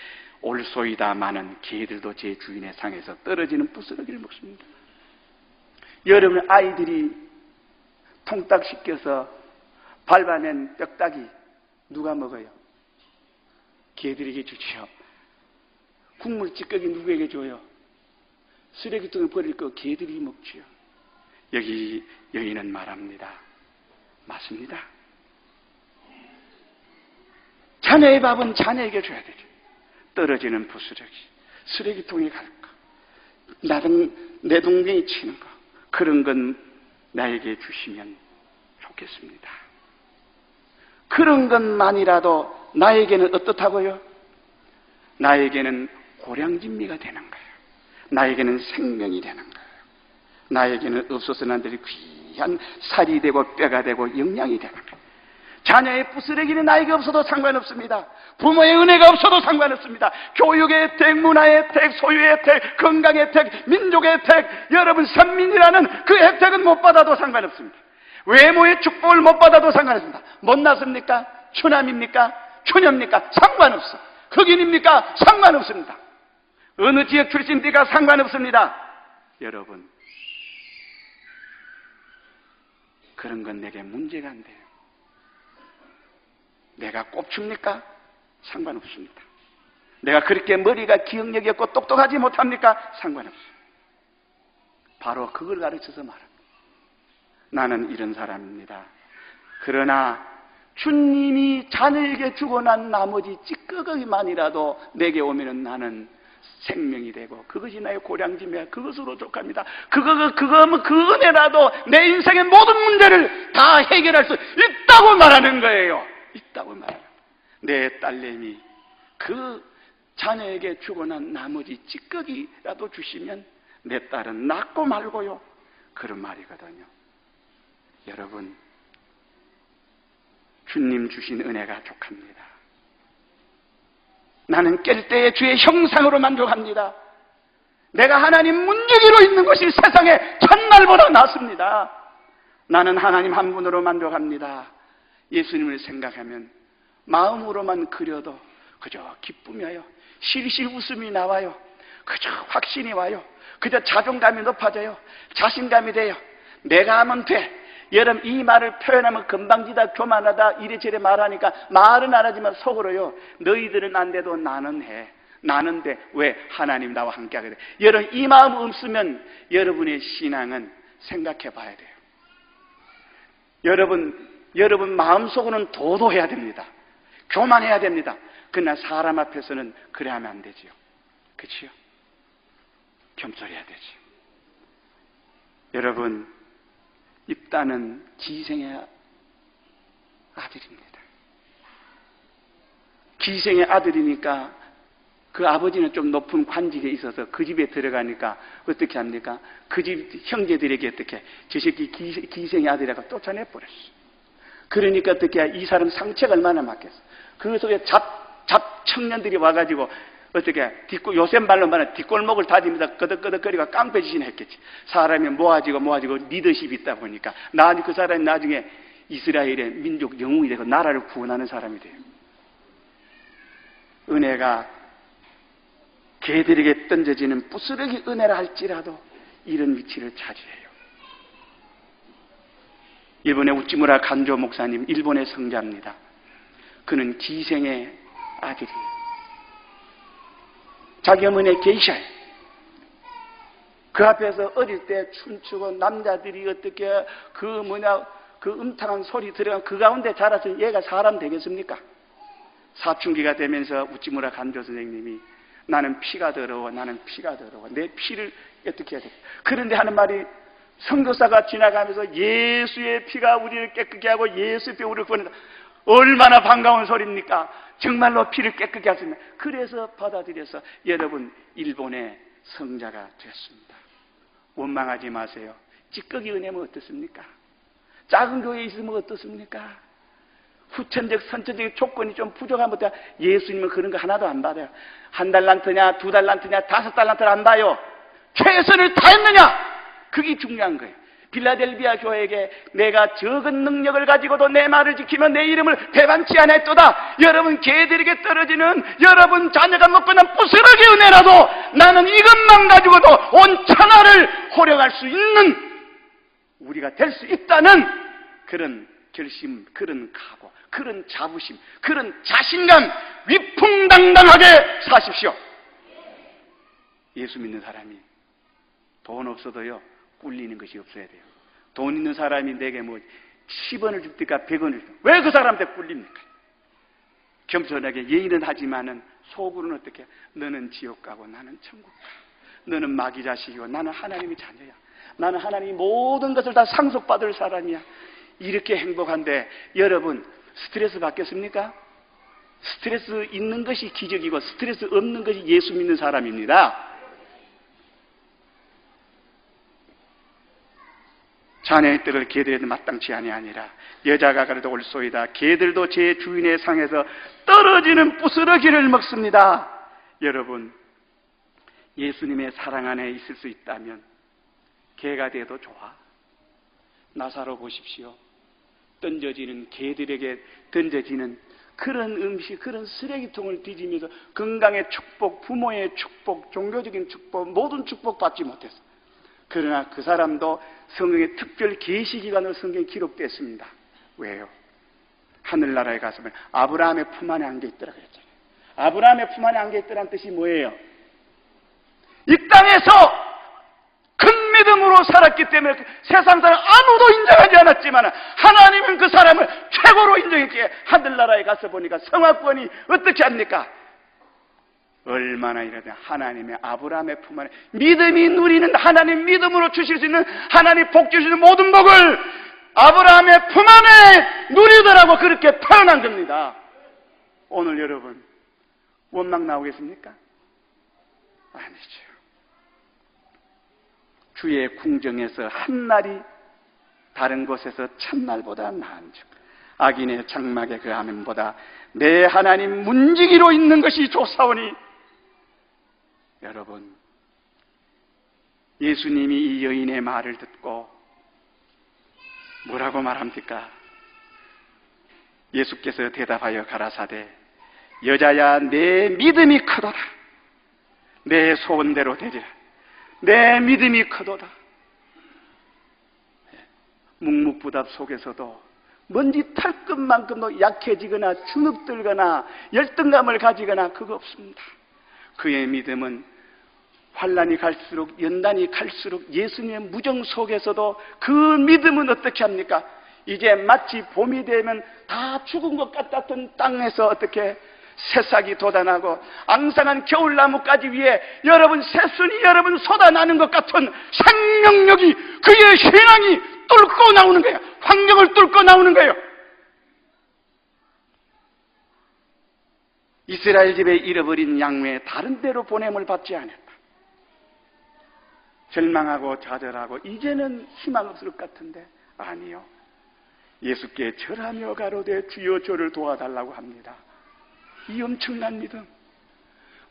올소이다마는 개들도 제 주인의 상에서 떨어지는 부스러기를 먹습니다. 여러분, 아이들이 통딱 씻겨서 밟아낸 뼈다귀 누가 먹어요? 개들에게 주지요. 국물 찌꺼기 누구에게 줘요? 쓰레기통에 버릴 거 개들이 먹지요. 여기 여인은 말합니다. 맞습니다. 자녀의 밥은 자녀에게 줘야 되죠. 떨어지는 부스러기, 쓰레기통에 갈까, 내 동생이 치는 거, 그런 건 나에게 주시면 좋겠습니다. 그런 것만이라도 나에게는 어떻다고요? 나에게는 고량진미가 되는 거예요. 나에게는 생명이 되는 거예요. 나에게는 없어서는 안 될 귀한 살이 되고 뼈가 되고 영양이 되는 거예요. 자녀의 부스러기는 나에게 없어도 상관없습니다. 부모의 은혜가 없어도 상관없습니다. 교육의 혜택, 문화의 혜택, 소유의 혜택, 건강의 혜택, 민족의 혜택, 여러분 선민이라는 그 혜택은 못 받아도 상관없습니다. 외모의 축복을 못 받아도 상관없습니다. 못났습니까? 추남입니까? 추녀입니까? 상관없어. 흑인입니까? 상관없습니다. 어느 지역 출신입니까? 상관없습니다. 여러분, 그런 건 내게 문제가 안 돼요. 내가 꼽춥니까? 상관없습니다. 내가 그렇게 머리가 기억력이 없고 똑똑하지 못합니까? 상관없어요. 바로 그걸 가르쳐서 말합니다. 나는 이런 사람입니다. 그러나 주님이 자녀에게 주고 난 나머지 찌꺼기만이라도 내게 오면은 나는 생명이 되고 그것이 나의 고량짐이야. 그것으로 족합니다. 그 은혜라도 내 인생의 모든 문제를 다 해결할 수 있다고 말하는 거예요. 있다고 말해요. 내 딸내미 그 자녀에게 주고 난 나머지 찌꺼기라도 주시면 내 딸은 낫고 말고요. 그런 말이거든요. 여러분, 주님 주신 은혜가 족합니다. 나는 깰 때에 주의 형상으로 만족합니다. 내가 하나님 문지기로 있는 것이 세상에 첫날보다 낫습니다. 나는 하나님 한 분으로 만족합니다. 예수님을 생각하면 마음으로만 그려도 그저 기쁨이 와요. 실실 웃음이 나와요. 그저 확신이 와요. 그저 자존감이 높아져요. 자신감이 돼요. 내가 하면 돼. 여러분, 이 말을 표현하면 금방지다, 교만하다 이래저래 말하니까 말은 안 하지만 속으로요, 너희들은 안 돼도 나는 해. 나는 돼. 왜? 하나님 나와 함께 하게 돼. 여러분, 이 마음 없으면 여러분의 신앙은 생각해 봐야 돼요. 여러분 마음속으로는 도도해야 됩니다. 교만해야 됩니다. 그러나 사람 앞에서는 그래 하면 안 되지요. 그렇지요? 겸손해야 되지요. 여러분, 입다는 기생의 아들입니다. 기생의 아들이니까 그 아버지는 좀 높은 관직에 있어서 그 집에 들어가니까 어떻게 합니까? 그 집 형제들에게 어떻게 저 새끼 기생의 아들이라고 쫓아내 버렸어. 그러니까 어떻게 이 사람 상처가 얼마나 맞겠어. 그 속에 잡 청년들이 와가지고 어떻게 요새 말로 말하면 뒷골목을 다니면서 끄덕끄덕거리고 깡패짓이나 했겠지. 사람이 모아지고 리더십이 있다 보니까 그 사람이 나중에 이스라엘의 민족 영웅이 되고 나라를 구원하는 사람이 돼요. 은혜가 개들에게 던져지는 부스러기 은혜라 할지라도 이런 위치를 차지해요. 일본의 우찌무라 간조 목사님, 일본의 성자입니다. 그는 기생의 아들이에요. 자기 어머니의 게이샤예요. 그 앞에서 어릴 때 춤추고 남자들이 어떻게 그 음탕한 소리 들어간 그 가운데 자라서 얘가 사람 되겠습니까? 사춘기가 되면서 우찌무라 간조 선생님이 나는 피가 더러워. 내 피를 어떻게 해야 돼? 그런데 하는 말이, 선교사가 지나가면서 예수의 피가 우리를 깨끗게 하고 예수의 피 우리를 구원한다. 얼마나 반가운 소리입니까? 정말로 피를 깨끗게 하십니다. 그래서 받아들여서 여러분 일본의 성자가 되었습니다. 원망하지 마세요. 찌꺼기 은혜면 어떻습니까? 작은 교회에 있으면 어떻습니까? 후천적, 선천적 조건이 좀 부족하면 예수님은 그런 거 하나도 안 받아요. 1달란트냐, 2달란트냐, 5달란트를 안 봐요. 최선을 다했느냐? 그게 중요한 거예요. 빌라델비아 교회에게 내가 적은 능력을 가지고도 내 말을 지키면 내 이름을 배반치 않았도다. 여러분 개들에게 떨어지는 여러분 자녀가 먹고 난 부스러기 은혜라도 나는 이것만 가지고도 온 천하를 호령할 수 있는 우리가 될 수 있다는 그런 결심, 그런 각오, 그런 자부심, 그런 자신감 위풍당당하게 사십시오. 예수 믿는 사람이 돈 없어도요 꿀리는 것이 없어야 돼요. 돈 있는 사람이 내게 뭐 10원을 줍니까 100원을 줍니까? 왜 그 사람한테 꿀립니까? 겸손하게 예의는 하지만은 속으로는 어떻게? 너는 지옥 가고 나는 천국 가. 너는 마귀 자식이고 나는 하나님의 자녀야. 나는 하나님이 모든 것을 다 상속받을 사람이야. 이렇게 행복한데 여러분 스트레스 받겠습니까? 스트레스 있는 것이 기적이고 스트레스 없는 것이 예수 믿는 사람입니다. 자네의 떡을 개들에도 마땅치 아니하니라. 여자가 가라도 올소이다. 개들도 제 주인의 상에서 떨어지는 부스러기를 먹습니다. 여러분 예수님의 사랑 안에 있을 수 있다면 개가 돼도 좋아. 나사로 보십시오. 던져지는 개들에게 던져지는 그런 음식, 그런 쓰레기통을 뒤지면서 건강의 축복, 부모의 축복, 종교적인 축복, 모든 축복 받지 못했어. 그러나 그 사람도 성경의 특별 계시기관으로 성경에 기록됐습니다. 왜요? 하늘나라에 가서 아브라함의 품 안에 안겨 있더라 그랬잖아요. 아브라함의 품 안에 안겨 있더라는 뜻이 뭐예요? 이 땅에서 큰 믿음으로 살았기 때문에 세상 사람 아무도 인정하지 않았지만 하나님은 그 사람을 최고로 인정했기에 하늘나라에 가서 보니까 성화권이 어떻게 합니까? 얼마나 이래도 하나님의 아브라함의 품 안에 믿음이 누리는 하나님 믿음으로 주실 수 있는 하나님 복 주시는 모든 복을 아브라함의 품 안에 누리더라고 그렇게 표현한 겁니다. 오늘 여러분 원망 나오겠습니까? 아니죠. 주의 궁정에서 한 날이 다른 곳에서 천날보다 나은 즉 악인의 장막에 그 아멘보다 내 하나님 문지기로 있는 것이 좋사오니. 여러분 예수님이 이 여인의 말을 듣고 뭐라고 말합니까? 예수께서 대답하여 가라사대 여자야 내 믿음이 크도다. 내 소원대로 되리라. 내 믿음이 크도다. 묵묵부답 속에서도 먼지 탈끝만큼도 약해지거나 주눅들거나 열등감을 가지거나 그거 없습니다. 그의 믿음은 환난이 갈수록 연단이 갈수록 예수님의 무정 속에서도 그 믿음은 어떻게 합니까? 이제 마치 봄이 되면 다 죽은 것 같았던 땅에서 어떻게 새싹이 돋아나고 앙상한 겨울나무까지 위에 여러분 새순이 여러분 쏟아나는 것 같은 생명력이 그의 신앙이 뚫고 나오는 거예요. 환경을 뚫고 나오는 거예요. 이스라엘 집에 잃어버린 양 외에 다른 데로 보냄을 받지 않았다. 절망하고 좌절하고 이제는 희망 없을 것 같은데 아니요. 예수께 절하며 가로되 주여 저를 도와달라고 합니다. 이 엄청난 믿음.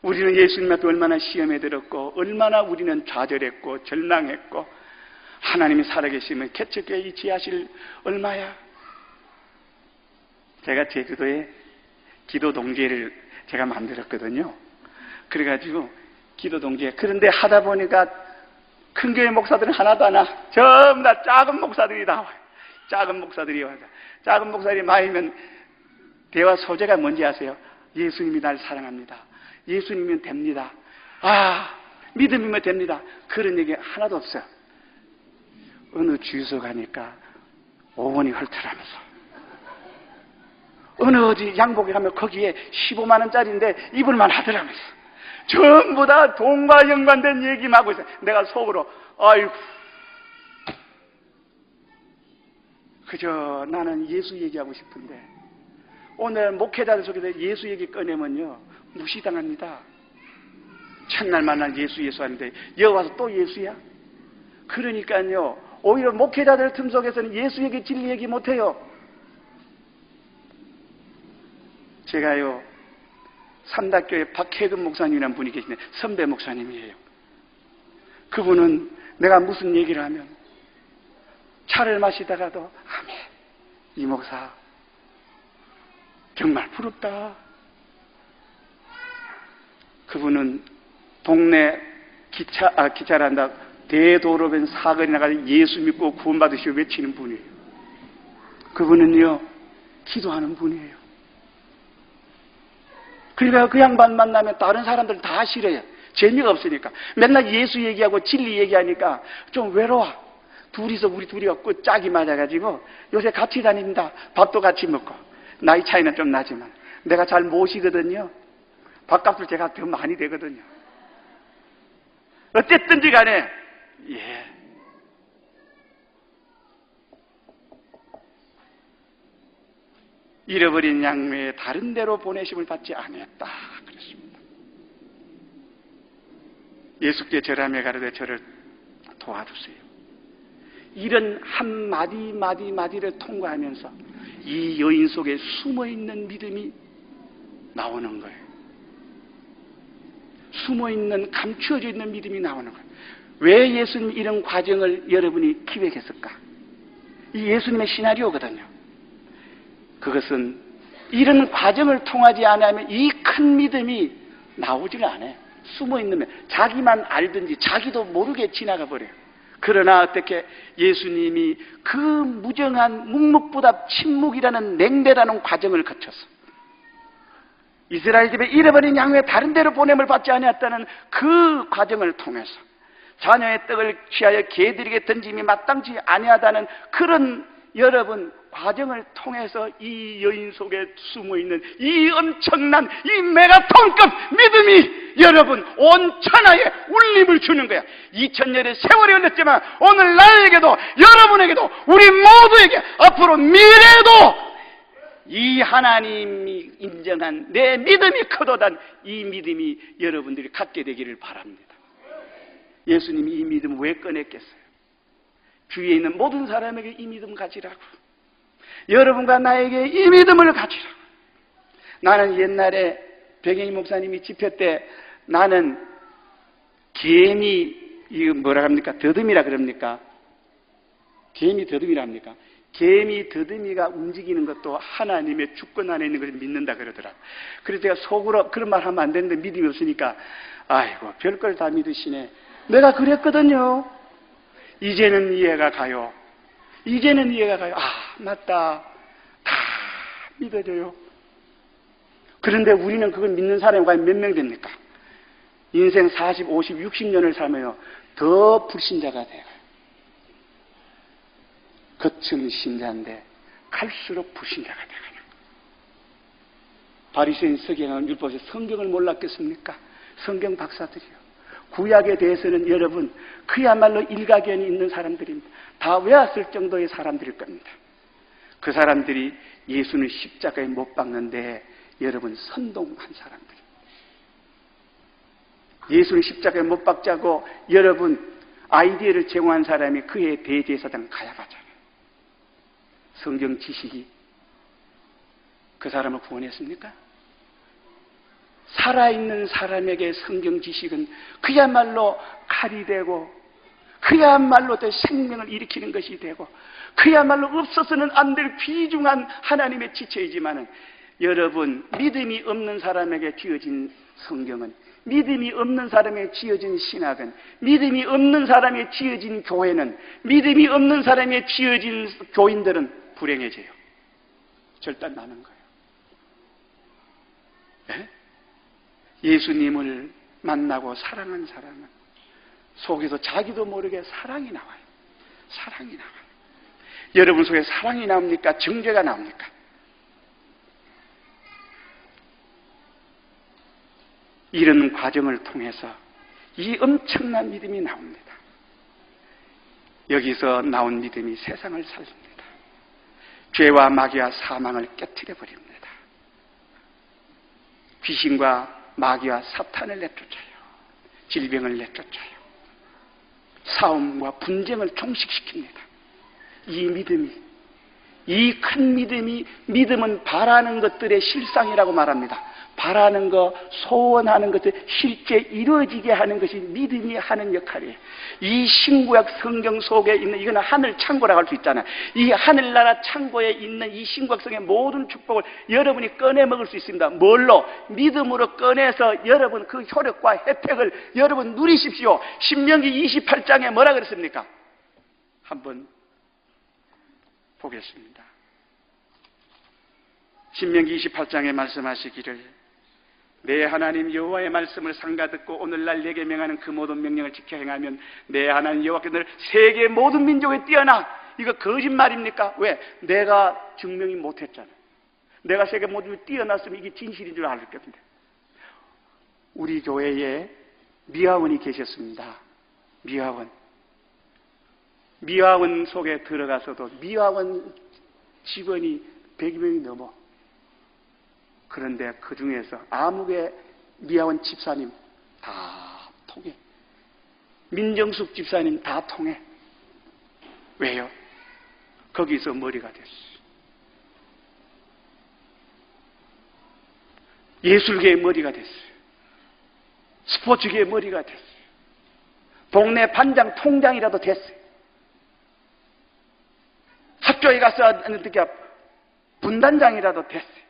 우리는 예수님한테 얼마나 시험에 들었고 얼마나 우리는 좌절했고 절망했고 하나님이 살아계시면 개척교회 이 지하실 얼마야. 제가 제주도에 기도 동지회를 제가 만들었거든요. 그래가지고 기도 동지회 그런데 하다 보니까 큰 교회 목사들은 하나도 안 와. 전부 다 작은 목사들이 다 와요. 작은 목사들이 와서 작은 목사들이 많으면 대화 소재가 뭔지 아세요? 예수님이 날 사랑합니다. 예수님이면 됩니다. 아, 믿음이면 됩니다. 그런 얘기 하나도 없어요. 어느 주유소 가니까 5원이 헐틀하면서 어느 어디 양복에 가면 거기에 15만 원짜리인데 입을만 하더라면서 전부 다 돈과 연관된 얘기만 하고 있어요. 내가 속으로 아이고 그저 나는 예수 얘기하고 싶은데 오늘 목회자들 속에서 예수 얘기 꺼내면요 무시당합니다. 첫날 만난 예수 하는데 여기 와서 또 예수야? 그러니까요 오히려 목회자들 틈 속에서는 예수 얘기 진리 얘기 못해요. 제가요, 삼다교회 박혜근 목사님이라는 분이 계시는데 선배 목사님이에요. 그분은 내가 무슨 얘기를 하면 차를 마시다가도 아멘, 이 목사 정말 부럽다. 그분은 동네 기차란다 대도로변 사거리 나가서 예수 믿고 구원받으시고 외치는 분이에요. 그분은요, 기도하는 분이에요. 그러니까 그 양반 만나면 다른 사람들은 다 싫어요. 재미가 없으니까. 맨날 예수 얘기하고 진리 얘기하니까 좀 외로워. 둘이서 우리 둘이가 짝이 맞아가지고 요새 같이 다닙니다. 밥도 같이 먹고. 나이 차이는 좀 나지만 내가 잘 모시거든요. 밥값을 제가 더 많이 되거든요. 어쨌든지 간에 예. 잃어버린 양 외에 다른 데로 보내심을 받지 않았다 그랬습니다. 예수께 절하며 가로되 저를 도와주세요. 이런 한 마디를 통과하면서 이 여인 속에 숨어있는 믿음이 나오는 거예요. 숨어있는, 감추어져 있는 믿음이 나오는 거예요. 왜 예수님 이런 과정을 여러분이 기획했을까? 이 예수님의 시나리오거든요. 그것은 이런 과정을 통하지 않으면 이 큰 믿음이 나오질 않아요. 숨어있는, 자기만 알든지 자기도 모르게 지나가 버려요. 그러나 어떻게 예수님이 그 무정한 묵묵부답 침묵이라는 냉대라는 과정을 거쳐서 이스라엘 집에 잃어버린 양 외에 다른 데로 보냄을 받지 아니했다는 그 과정을 통해서 자녀의 떡을 취하여 개들에게 던짐이 마땅치 아니하다는 그런 여러분 과정을 통해서 이 여인 속에 숨어있는 이 엄청난 이 메가톤급 믿음이 여러분 온 천하에 울림을 주는 거야. 2000년의 세월이 흘렀지만 오늘 나에게도 여러분에게도 우리 모두에게 앞으로 미래에도 이 하나님이 인정한 내 믿음이 크도단 이 믿음이 여러분들이 갖게 되기를 바랍니다. 예수님이 이 믿음을 왜 꺼냈겠어요? 주위에 있는 모든 사람에게 이 믿음 가지라고. 여러분과 나에게 이 믿음을 가지라고. 나는 옛날에 백영희 목사님이 집회 때 나는 개미, 이거 뭐라 합니까? 더듬이라 그럽니까? 개미 더듬이라 합니까? 개미 더듬이가 움직이는 것도 하나님의 주권 안에 있는 것을 믿는다 그러더라. 그래서 제가 속으로 그런 말 하면 안 되는데 믿음이 없으니까 아이고 별걸 다 믿으시네. 내가 그랬거든요. 이제는 이해가 가요. 이제는 이해가 가요. 아, 맞다. 다 믿어져요. 그런데 우리는 그걸 믿는 사람이 과연 몇 명 됩니까? 인생 40, 50, 60년을 살면요. 더 불신자가 돼요. 겉은 신자인데 갈수록 불신자가 돼가요. 바리새인 서기관은 율법에 성경을 몰랐겠습니까? 성경 박사들이요. 구약에 대해서는 여러분 그야말로 일가견이 있는 사람들입니다. 다 외웠을 정도의 사람들일 겁니다. 그 사람들이 예수는 십자가에 못 박는데 여러분 선동한 사람들입니다. 예수는 십자가에 못 박자고 여러분 아이디어를 제공한 사람이 그의 대제사장 가야바잖아요. 성경 지식이 그 사람을 구원했습니까? 살아있는 사람에게 성경 지식은 그야말로 칼이 되고 그야말로 내 생명을 일으키는 것이 되고 그야말로 없어서는 안 될 귀중한 하나님의 지체이지만은 여러분 믿음이 없는 사람에게 지어진 성경은 믿음이 없는 사람에게 지어진 신학은 믿음이 없는 사람에게 지어진 교회는 믿음이 없는 사람에게 지어진 교인들은 불행해져요. 절단나는 거예요. 네? 예수님을 만나고 사랑한 사람은 속에서 자기도 모르게 사랑이 나와요. 사랑이 나와요. 여러분 속에 사랑이 나옵니까? 정죄가 나옵니까? 이런 과정을 통해서 이 엄청난 믿음이 나옵니다. 여기서 나온 믿음이 세상을 살립니다. 죄와 마귀와 사망을 깨트려 버립니다. 귀신과 마귀와 사탄을 내쫓아요. 질병을 내쫓아요. 싸움과 분쟁을 종식시킵니다. 이 믿음이 이 큰 믿음은 바라는 것들의 실상이라고 말합니다. 바라는 것, 소원하는 것을 실제 이루어지게 하는 것이 믿음이 하는 역할이에요. 이 신구약 성경 속에 있는, 이거는 하늘 창고라고 할 수 있잖아요. 이 하늘나라 창고에 있는 이 신구약 성의 모든 축복을 여러분이 꺼내 먹을 수 있습니다. 뭘로? 믿음으로 꺼내서 여러분 그 효력과 혜택을 여러분 누리십시오. 신명기 28장에 뭐라 그랬습니까? 한번 보겠습니다. 신명기 28장에 말씀하시기를 내 하나님 여호와의 말씀을 삼가 듣고 오늘날 내게 명하는 그 모든 명령을 지켜 행하면 내 하나님 여호와께서 너를 세계 모든 민족에 뛰어나. 이거 거짓말입니까? 왜? 내가 증명이 못했잖아. 내가 세계 모든 민족에 뛰어났으면 이게 진실인 줄 알을 겁니다. 우리 교회에 미화원이 계셨습니다. 미화원 속에 들어가서도 미화원 직원이 100명이 넘어. 그런데 그 중에서 아무개 미화원 집사님 다 통해. 민정숙 집사님 다 통해. 왜요? 거기서 머리가 됐어요. 예술계의 머리가 됐어요. 스포츠계의 머리가 됐어요. 동네 반장 통장이라도 됐어요. 학교에 가서 어떻게 분단장이라도 됐어요.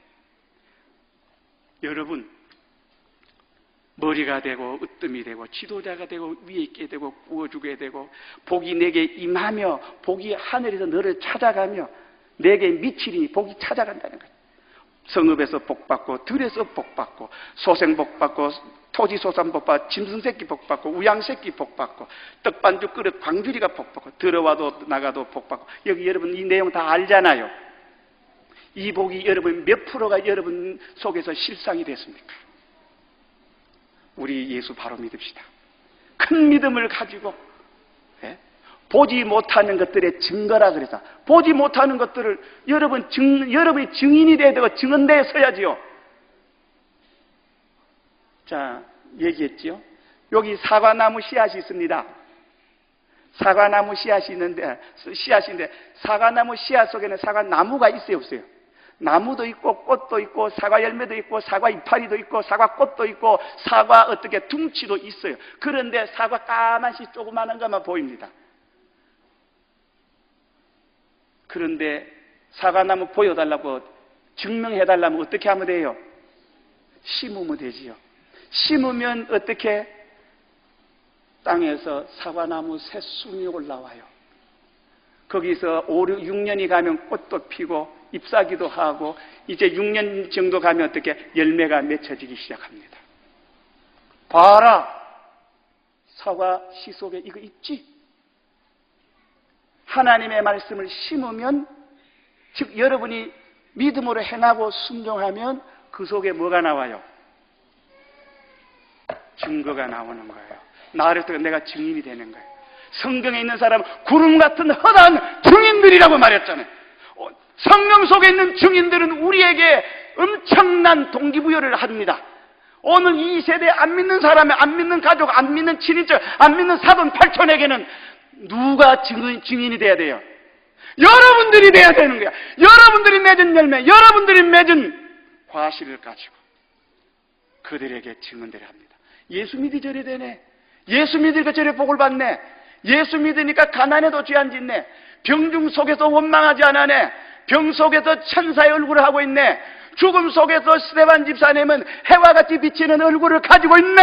여러분, 머리가 되고 으뜸이 되고 지도자가 되고 위에 있게 되고 구워주게 되고 복이 내게 임하며 복이 하늘에서 너를 찾아가며 내게 미치리니 복이 찾아간다는 거예요. 성읍에서 복받고 들에서 복받고 소생 복받고 토지소산 복받고 짐승새끼 복받고 우양새끼 복받고 떡반죽 그릇 광주리가 복받고 들어와도 나가도 복받고. 여기 여러분 이 내용 다 알잖아요. 이 복이 여러분 몇 프로가 여러분 속에서 실상이 됐습니까? 우리 예수 바로 믿읍시다. 큰 믿음을 가지고 보지 못하는 것들의 증거라 그래서 보지 못하는 것들을 여러분이 증인이 돼야 되고 증언대에 서야지요. 자, 얘기했지요. 여기 사과나무 씨앗이 있습니다. 사과나무 씨앗이 있는데 사과나무 씨앗 속에는 사과나무가 있어요, 없어요? 나무도 있고 꽃도 있고 사과 열매도 있고 사과 이파리도 있고 사과 꽃도 있고 사과 어떻게 둥치도 있어요. 그런데 사과 까만시 조그마한 것만 보입니다. 그런데 사과나무 보여달라고 증명해달라면 어떻게 하면 돼요? 심으면 되지요. 심으면 어떻게? 땅에서 사과나무 새순이 올라와요. 거기서 5, 6년이 가면 꽃도 피고 잎사귀도 하고 이제 6년 정도 가면 어떻게 열매가 맺혀지기 시작합니다. 봐라, 사과 씨 속에 이거 있지? 하나님의 말씀을 심으면, 즉 여러분이 믿음으로 행하고 순종하면 그 속에 뭐가 나와요? 증거가 나오는 거예요. 나를 통해 내가 증인이 되는 거예요. 성경에 있는 사람은 구름 같은 허다한 증인들이라고 말했잖아요. 성경 속에 있는 증인들은 우리에게 엄청난 동기부여를 합니다. 오늘 이 세대에 안 믿는 사람이, 안 믿는 가족, 안 믿는 친인척, 안 믿는 사돈 팔촌에게는 누가 증인이 돼야 돼요? 여러분들이 돼야 되는 거야. 여러분들이 맺은 열매, 여러분들이 맺은 과실을 가지고 그들에게 증언대를 합니다. 예수 믿이 저래 되네. 예수 믿으니까 저래 복을 받네. 예수 믿으니까 가난해도 죄 안 짓네. 병중 속에서 원망하지 않아네. 병 속에서 천사의 얼굴을 하고 있네. 죽음 속에서 스데반 집사님은 해와 같이 비치는 얼굴을 가지고 있네.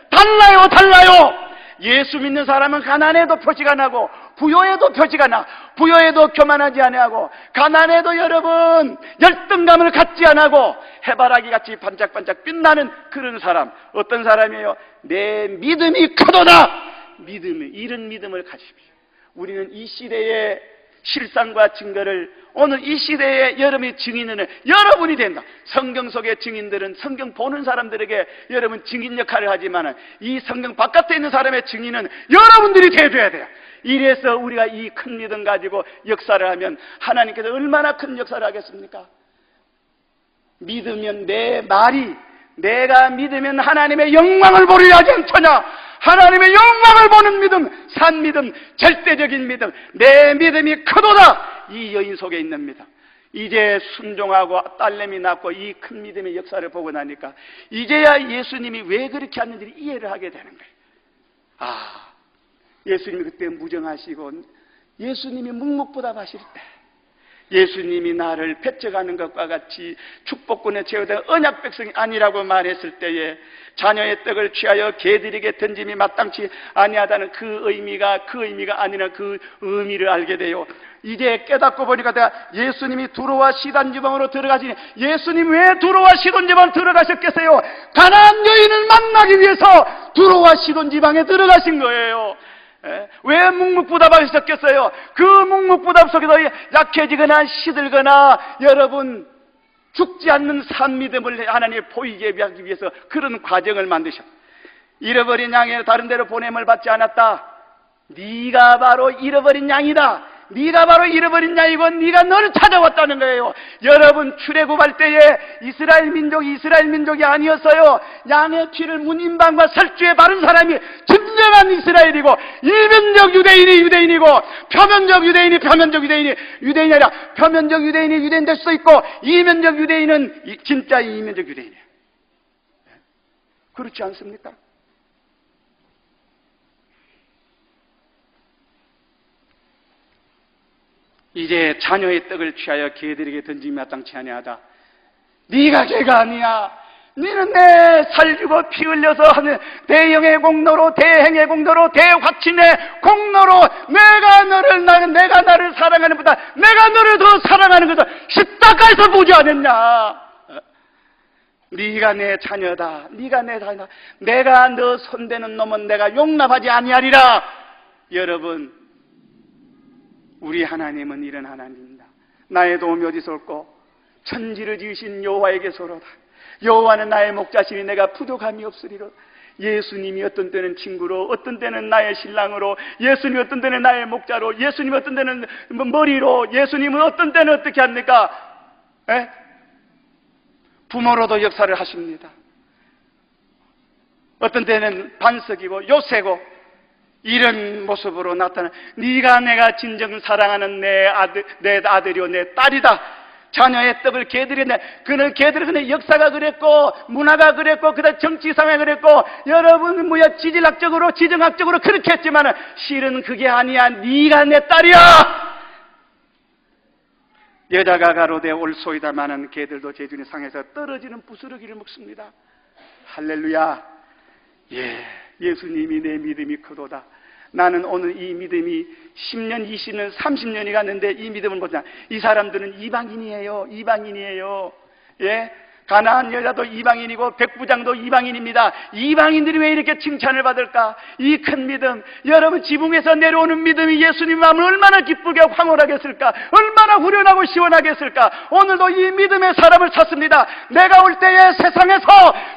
달라요. 예수 믿는 사람은 가난해도 표시가 나고 부여해도 표시가 나. 부여해도 교만하지 아니하고 가난해도 여러분 열등감을 갖지 않고 해바라기 같이 반짝반짝 빛나는 그런 사람. 어떤 사람이에요? 내 믿음이 크도다. 이런 믿음을 가지십시오. 우리는 이 시대의 실상과 증거를 오늘 이 시대에 여러분이 증인은 여러분이 된다. 성경 속의 증인들은 성경 보는 사람들에게 여러분 증인 역할을 하지만 이 성경 바깥에 있는 사람의 증인은 여러분들이 돼줘야 돼요. 이래서 우리가 이 큰 믿음 가지고 역사를 하면 하나님께서 얼마나 큰 역사를 하겠습니까? 믿으면 내 말이 내가 믿으면 하나님의 영광을 보리라 하지 않더냐? 하나님의 영광을 보는 믿음, 산 믿음, 절대적인 믿음, 내 믿음이 크도다. 이 여인 속에 있는 믿음. 이제 순종하고 딸내미 낳고 이 큰 믿음의 역사를 보고 나니까 이제야 예수님이 왜 그렇게 하는지 이해를 하게 되는 거예요. 예수님이 그때 무정하시고 예수님이 묵묵부답하실 때, 예수님이 나를 배척하는 것과 같이 축복권에 채워된 언약 백성이 아니라고 말했을 때에 자녀의 떡을 취하여 개들에게 던짐이 마땅치 아니하다는 그 의미가 아니라 그 의미를 알게 돼요. 이제 깨닫고 보니까 내가 예수님이 두로와 시돈 지방으로 들어가시니, 예수님 왜 두로와 시돈 지방 들어가셨겠어요? 가나안 여인을 만나기 위해서 두로와 시돈 지방에 들어가신 거예요. 왜 묵묵부답하셨겠어요? 그 묵묵부답 속에서 약해지거나 시들거나 여러분 죽지 않는 산 믿음을 하나님이 보이게 하기 위해서 그런 과정을 만드셨어요. 잃어버린 양에 다른 데로 보냄을 받지 않았다. 네가 바로 잃어버린 양이다. 네가 바로 잃어버린 양이고 네가 너를 찾아왔다는 거예요. 여러분 출애굽할 때에 이스라엘 민족이 아니었어요. 양의 피를 문인방과 설주에 바른 사람이 진정한 이스라엘이고, 일면적 유대인이 유대인이고, 표면적 유대인이 유대인이 아니라 표면적 유대인이 유대인 될 수도 있고, 이면적 유대인은 진짜 이면적 유대인이에요. 그렇지 않습니까? 이제 자녀의 떡을 취하여 개들에게 던짐이 마땅치 아니하다. 네가 개가 아니야. 너는 내 살주고 피 흘려서 하는 대형의 공로로, 대행의 공로로, 대화친의 공로로 내가 나를 사랑하는 보다 내가 너를 더 사랑하는 것을 십자가에서 보지 않았냐. 네가 내 자녀다. 네가 내 자녀다. 내가 너 손대는 놈은 내가 용납하지 아니하리라. 여러분, 우리 하나님은 이런 하나님입니다. 나의 도움이 어디서 올꼬? 천지를 지으신 여호와에게서로다. 여호와는 나의 목자시니 내가 부족함이 없으리로. 예수님이 어떤 때는 친구로, 어떤 때는 나의 신랑으로, 예수님이 어떤 때는 나의 목자로, 예수님이 어떤 때는 머리로, 예수님은 어떤 때는 어떻게 합니까? 부모로도 역사를 하십니다. 어떤 때는 반석이고 요새고, 이런 모습으로 나타나 네가 내가 진정 사랑하는 내 아들이요 내 딸이다. 자녀의 떡을 개들이네. 그는 개들은 역사가 그랬고 문화가 그랬고 그다음 정치상에 그랬고 여러분 지질학적으로 지정학적으로 그렇게 했지만 실은 그게 아니야. 네가 내 딸이야. 여자가 가로되 올소이다마는 개들도 제준의 상에서 떨어지는 부스러기를 먹습니다. 할렐루야. 예수님이 내 믿음이 크도다. 나는 오늘 이 믿음이 10년, 20년, 30년이 갔는데 이 믿음을 보자. 이 사람들은 이방인이에요. 가나안 여자도 이방인이고 백부장도 이방인입니다. 이방인들이 왜 이렇게 칭찬을 받을까? 이 큰 믿음, 여러분 지붕에서 내려오는 믿음이 예수님 마음을 얼마나 기쁘게 황홀하게 했을까? 얼마나 후련하고 시원하게 했을까? 오늘도 이 믿음의 사람을 찾습니다. 내가 올 때에 세상에서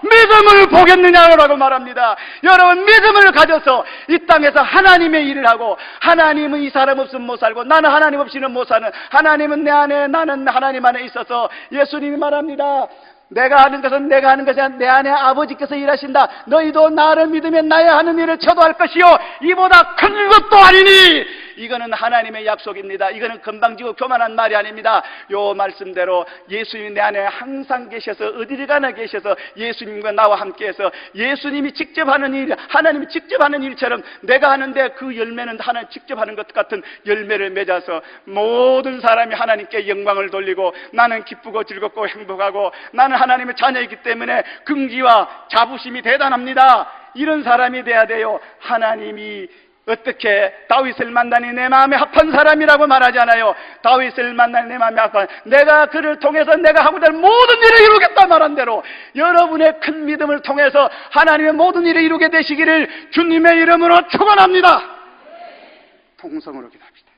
믿음을 보겠느냐라고 말합니다. 여러분 믿음을 가져서 이 땅에서 하나님의 일을 하고, 하나님은 이 사람 없으면 못 살고 나는 하나님 없이는 못 사는, 하나님은 내 안에 나는 하나님 안에 있어서 예수님이 말합니다. 내가 하는 것은 내가 하는 것이 아니라 내 안에 아버지께서 일하신다. 너희도 나를 믿으면 나의 하는 일을 저도 할 것이요 이보다 큰 것도 아니니. 이거는 하나님의 약속입니다. 이거는 건방지고 교만한 말이 아닙니다. 요 말씀대로 예수님이 내 안에 항상 계셔서 어디를 가나 계셔서 예수님과 나와 함께해서 예수님이 직접 하는 일, 하나님이 직접 하는 일처럼 내가 하는데 그 열매는 하나님 직접 하는 것 같은 열매를 맺어서 모든 사람이 하나님께 영광을 돌리고 나는 기쁘고 즐겁고 행복하고 나는 하나님의 자녀이기 때문에 긍지와 자부심이 대단합니다. 이런 사람이 돼야 돼요. 하나님이 어떻게 다윗을 만나니 내 마음에 합한 사람이라고 말하잖아요. 다윗을 만나니 내 마음에 합한, 내가 그를 통해서 내가 하고자 하는 모든 일을 이루겠다 말한 대로 여러분의 큰 믿음을 통해서 하나님의 모든 일을 이루게 되시기를 주님의 이름으로 축원합니다. 통성으로 기도합시다.